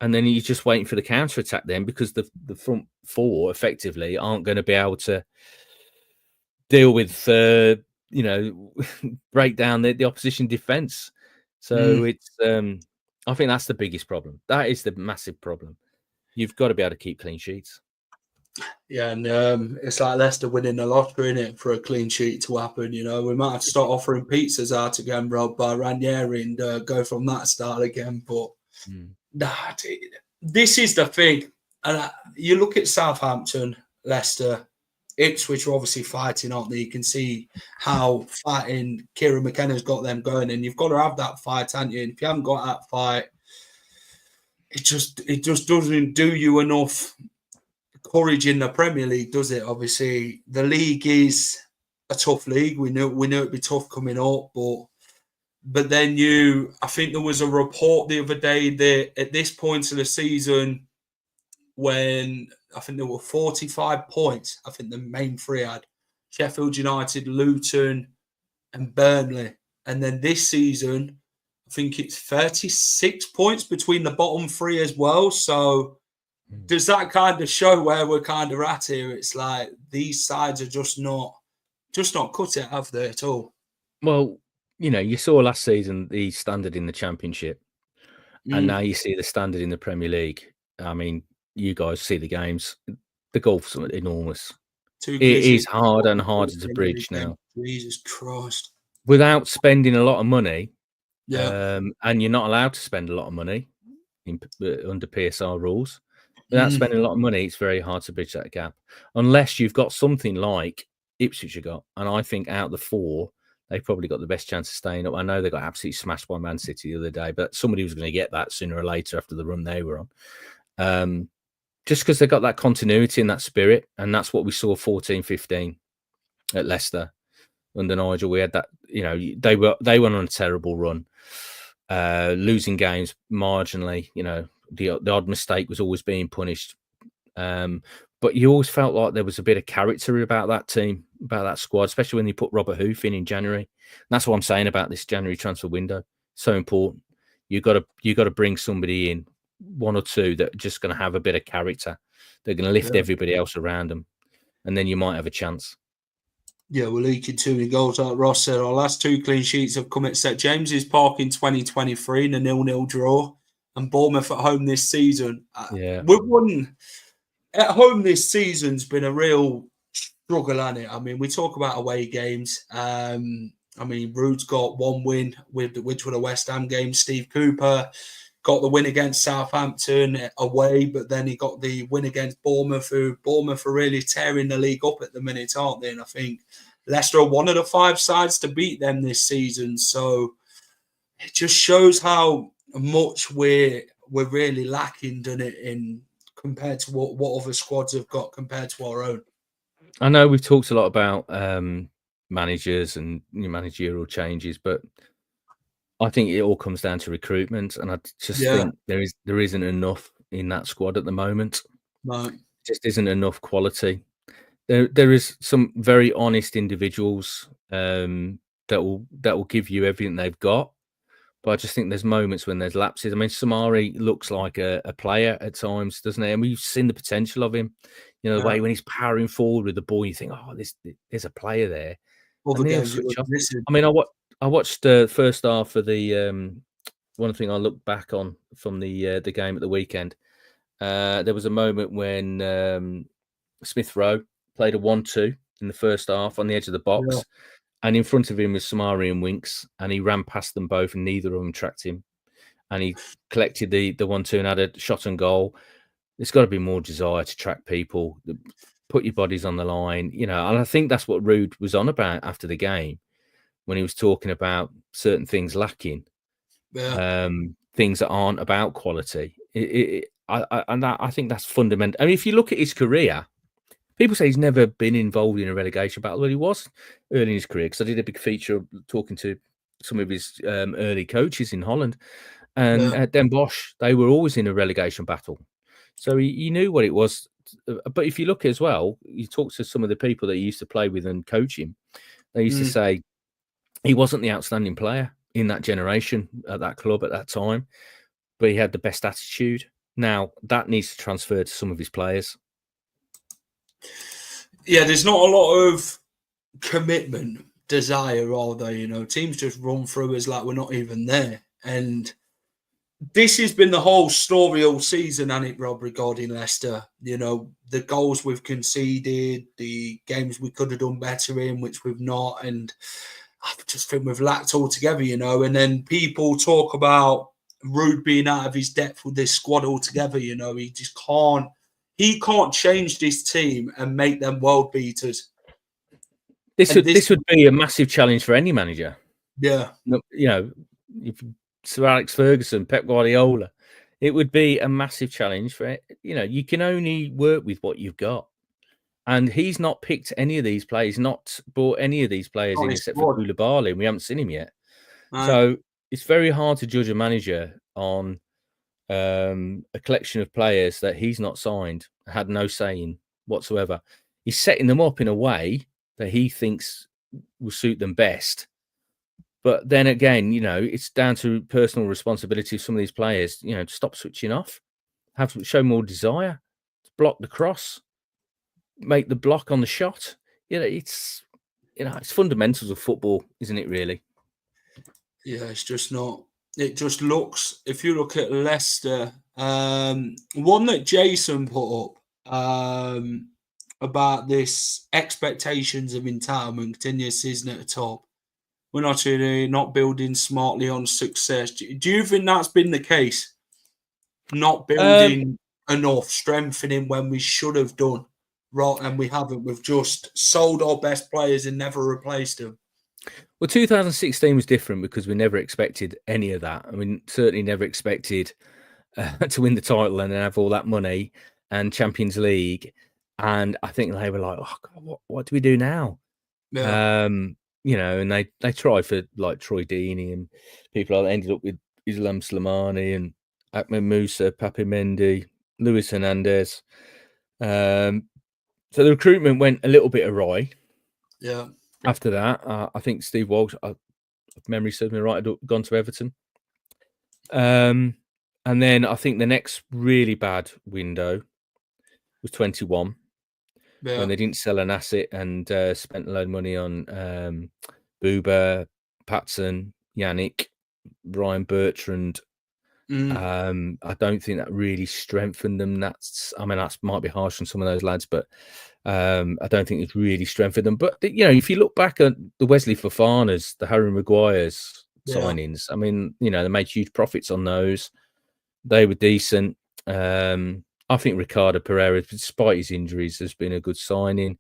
and then you're just waiting for the counter attack then, because the front 4 effectively aren't going to be able to deal with break down the opposition defense. So it's I think that's the biggest problem. That is the massive problem. You've got to be able to keep clean sheets. Yeah, and it's like Leicester winning the lottery, innit, for a clean sheet to happen. We might have to start offering pizzas out again, Rob, by Ranieri, and go from that style again. But this is the thing. And you look at Southampton, Leicester, Ipswich are obviously fighting, aren't they? You can see how fighting Kieran McKenna's got them going, and you've got to have that fight, haven't you? And if you haven't got that fight, it just doesn't do you enough courage in the Premier League, does it? Obviously, the league is a tough league. We know it'd be tough coming up, but then I think there was a report the other day that at this point of the season, when I think there were 45 points, I think the main 3 had Sheffield United, Luton, and Burnley, and then this season, I think it's 36 points between the bottom 3 as well. So does that kind of show where we're kind of at here? It's like these sides are just not cut it, have they, at all? Well, you saw last season the standard in the Championship, and now you see the standard in the Premier League. I mean, you guys see the games. The gulf's enormous. It is harder and harder to bridge now. Jesus Christ. Without spending a lot of money, and you're not allowed to spend a lot of money under PSR rules. Without spending a lot of money, it's very hard to bridge that gap. Unless you've got something like Ipswich you got. And I think out of the 4, they've probably got the best chance of staying up. I know they got absolutely smashed by Man City the other day, but somebody was going to get that sooner or later after the run they were on. Just because they've got that continuity and that spirit. And that's what we saw 14-15 at Leicester under Nigel. We had that, they went on a terrible run, losing games marginally, the odd mistake was always being punished. But you always felt like there was a bit of character about that team, about that squad, especially when you put Robert Hoof in January. And that's what I'm saying about this January transfer window. So important. You got to bring somebody in, 1 or 2 that are just going to have a bit of character. They're going to lift everybody else around them, and then you might have a chance. Yeah, we're leaking too many goals, like Ross said. Our last 2 clean sheets have come at St James's Park in 2023 in a 0-0 draw, and Bournemouth at home this season. We've won at home this season's been a real struggle, hasn't it? I mean, we talk about away games. I mean, Rude's got 1 win, which were the West Ham game. Steve Cooper got the win against Southampton away, but then he got the win against Bournemouth, who Bournemouth are really tearing the league up at the minute, aren't they? And I think Leicester are one of the 5 sides to beat them this season. So it just shows how much we're really lacking, doesn't it, in compared to what other squads have got compared to our own. I know we've talked a lot about managers and managerial changes, but I think it all comes down to recruitment, and I just think there isn't enough in that squad at the moment. No, just isn't enough quality. There is some very honest individuals that will give you everything they've got, but I just think there's moments when there's lapses. I mean, Samari looks like a player at times, doesn't he? And we've seen the potential of him. The way when he's powering forward with the ball, you think, oh, there's a player there. All the games I mean, I watched the first half of the one thing I looked back on from the game at the weekend. There was a moment when Smith Rowe played a 1-2 in the first half on the edge of the box, and in front of him was Samari and Winks, and he ran past them both, and neither of them tracked him. And he collected the 1-2 and had a shot on goal. There's got to be more desire to track people, put your bodies on the line, and I think that's what Rude was on about after the game when he was talking about certain things lacking, things that aren't about quality. I think that's fundamental. I mean, if you look at his career, people say he's never been involved in a relegation battle. Well, he was early in his career, because I did a big feature talking to some of his early coaches in Holland. And at Den Bosch, they were always in a relegation battle. So he knew what it was but if you look as well, you talk to some of the people that he used to play with and coach him, they used to say he wasn't the outstanding player in that generation at that club at that time, but he had the best attitude. Now that needs to transfer to some of his players. Yeah, there's not a lot of commitment, desire, are there? You know, teams just run through us like we're not even there. And this has been the whole story all season, hasn't it, Rob, regarding Leicester? You know, the goals we've conceded, the games we could have done better in, which we've not. And I just think we've lacked altogether, you know. And then people talk about Rude being out of his depth with this squad altogether, you know. He just can't. He can't change this team and make them world beaters. This would be a massive challenge for any manager. Yeah. You know, if Sir Alex Ferguson, Pep Guardiola, it would be a massive challenge for it. You know, you can only work with what you've got. And he's not picked any of these players, not brought any of these players in except for Koulibaly, and we haven't seen him yet. So it's very hard to judge a manager on a collection of players that he's not signed, had no say in whatsoever. He's setting them up in a way that he thinks will suit them best. But then again, you know, it's down to personal responsibility of some of these players, you know, to stop switching off, show more desire, to block the cross, make the block on the shot. You know, it's fundamentals of football, isn't it, really? Yeah, it's just not. It just looks, if you look at Leicester, one that Jason put up about this expectations of entitlement, continuous season at the top. We're not building smartly on success. Do you think that's been the case? Not building enough, strengthening when we should have done, right? And we haven't. We've just sold our best players and never replaced them. Well, 2016 was different because we never expected any of that. I mean, certainly never expected to win the title and then have all that money and Champions League. And I think they were like, oh, God, what do we do now? Yeah. You know, and they tried for like Troy Deeney and people like ended up with Islam Slimani and Ahmed Musa, Papi Mendy, Luis Hernandez. So the recruitment went a little bit awry. Yeah. After that, I think Steve Walsh, if memory serves me right, had gone to Everton. And then I think the next really bad window was 21. Yeah. When they didn't sell an asset and spent a load of money on Buba, Patson, Yannick, Ryan Bertrand. I don't think that really strengthened them. That might be harsh on some of those lads, but I don't think it's really strengthened them. But you know, if you look back at the Wesley Fofanas, the Harry Maguire's signings, I mean, you know, they made huge profits on those. They were decent. I think Ricardo Pereira, despite his injuries, has been a good signing.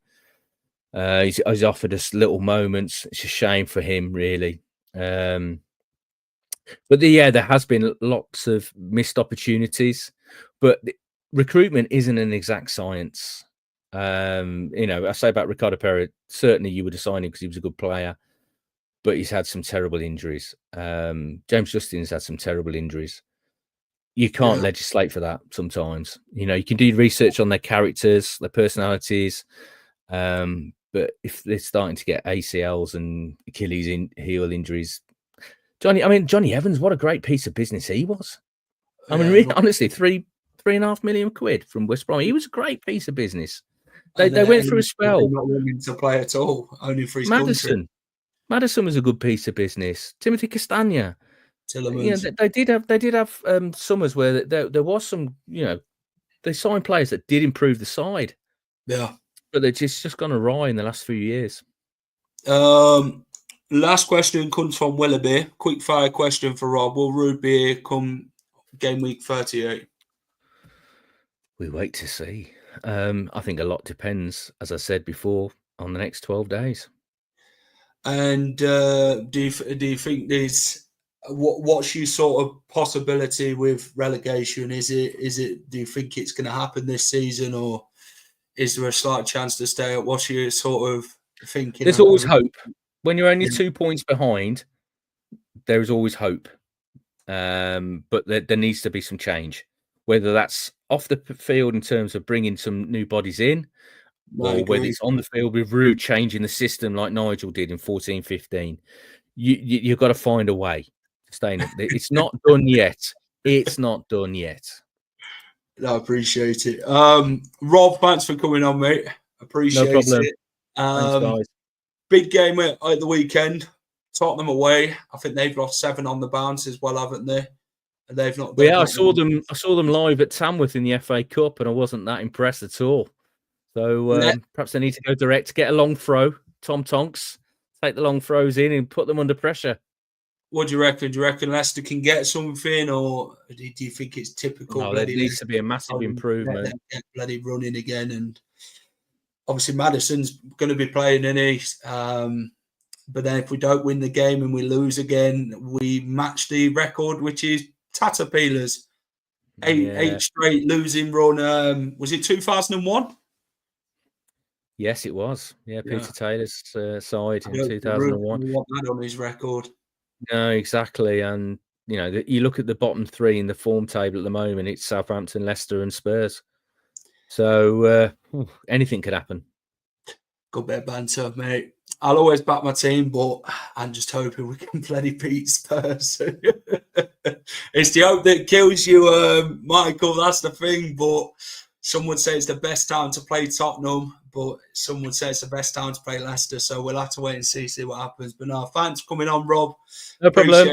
He's offered us little moments. It's a shame for him, really. But there has been lots of missed opportunities. But recruitment isn't an exact science. You know, I say about Ricardo Pereira, certainly you would have signed him because he was a good player, but he's had some terrible injuries. James Justin's had some terrible injuries. You can't legislate for that sometimes. You know, you can do research on their characters, their personalities. But if they're starting to get ACLs and Achilles heel injuries, Johnny Evans, what a great piece of business he was. I mean, really, honestly, £3.5 million from West Brom. He was a great piece of business. They went through a spell. Not willing to play at all, only for his country. Madison was a good piece of business. Timothy Castagna. Tillemans. You know, they did have summers where there was some, you know, they signed players that did improve the side. Yeah. But they're just gone awry in the last few years. Last question comes from Willoughby. Quick fire question for Rob. Will Rude be here come game week 38? We wait to see. I think a lot depends, as I said before, on the next 12 days. And do you think there's what's your sort of possibility with relegation? Is it? Do you think it's going to happen this season, or is there a slight chance to stay up? What's your sort of thinking? There's always hope. When you're only 2 points behind, there is always hope. But there needs to be some change. whether that's off the field in terms of bringing some new bodies in, or whether it's on the field with Rude changing the system like Nigel did in 14-15. You've got to find a way to stay in it. It's not done yet. It's not done yet. I appreciate it. Rob, thanks for coming on, mate. Appreciate it. Thanks, guys. Big game at the weekend. Tottenham away. I think they've lost 7 on the bounce as well, haven't they? And they've not. I saw them live at Tamworth in the FA Cup, and I wasn't that impressed at all. So perhaps they need to go direct, get a long throw. Tom Tonks, take the long throws in and put them under pressure. What do you reckon? Do you reckon Leicester can get something, or do you think it's typical? No, there needs to be a massive improvement. Get bloody running again, and obviously Maddison's going to be playing in it. But then if we don't win the game and we lose again, we match the record, which is Caterpillars. Eight straight losing run. Was it 2001? Yes, it was. Yeah, Peter Taylor's side in 2001. Want that on his record. No, exactly. And, you look at the bottom 3 in the form table at the moment, it's Southampton, Leicester and Spurs. So anything could happen. Good bit of banter, mate. I'll always back my team, but I'm just hoping we can bloody beat Spurs. It's the hope that kills you, Michael. That's the thing. But some would say it's the best time to play Tottenham, but some would say it's the best time to play Leicester. So we'll have to wait and see what happens. But no, thanks for coming on, Rob. No problem.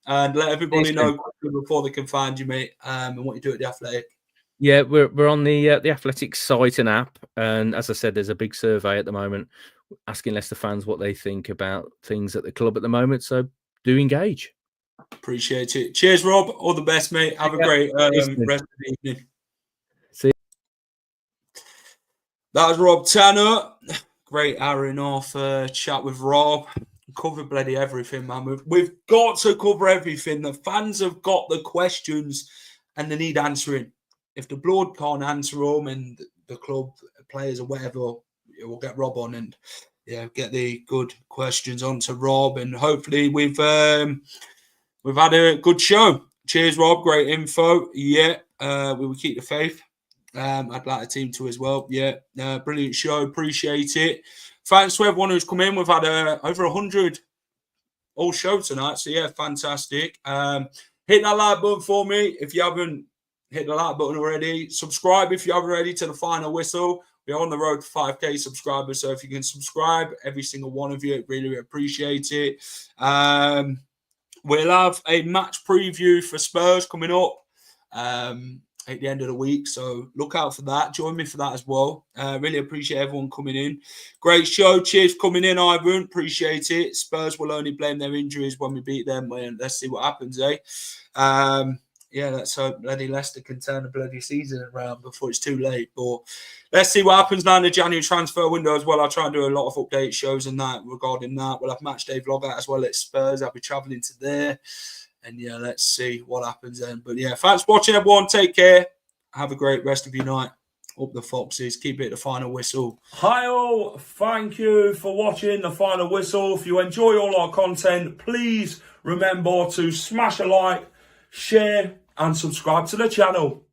And let everybody know before they can find you, mate, and what you do at the Athletic. Yeah, we're on the Athletic site and app, and as I said, there's a big survey at the moment asking Leicester fans what they think about things at the club at the moment. So do engage. Appreciate it. Cheers, Rob. All the best, mate. Have a great rest of the evening. See you. That was Rob Tanner. Great hour and a half chat with Rob. Covered bloody everything, man. We've got to cover everything. The fans have got the questions and they need answering. If the Blood can't answer them and the club players or whatever, we'll get Rob on and get the good questions on to Rob. And hopefully we've had a good show. Cheers, Rob. Great info. Yeah, we will keep the faith. I'd like the team to as well. Yeah, brilliant show. Appreciate it. Thanks to everyone who's come in. We've had over 100 all show tonight. So, yeah, fantastic. Hit that like button for me if you haven't hit the like button already. Subscribe if you haven't already to the Final Whistle. We're on the road to 5K subscribers. So, if you can subscribe, every single one of you, really appreciate it. We'll have a match preview for Spurs coming up at the end of the week. So look out for that. Join me for that as well. Really appreciate everyone coming in. Great show. Cheers for coming in, Ivan. Appreciate it. Spurs will only blame their injuries when we beat them. Let's see what happens, eh? Let's hope bloody Leicester can turn the bloody season around before it's too late. But let's see what happens now in the January transfer window as well. I'll try and do a lot of update shows and that regarding that. We'll have match day vlog out as well at Spurs. I'll be travelling to there. And let's see what happens then. But thanks for watching, everyone. Take care. Have a great rest of your night. Up the Foxes. Keep it the Final Whistle. Hi all. Thank you for watching the Final Whistle. If you enjoy all our content, please remember to smash a like, share, and subscribe to the channel.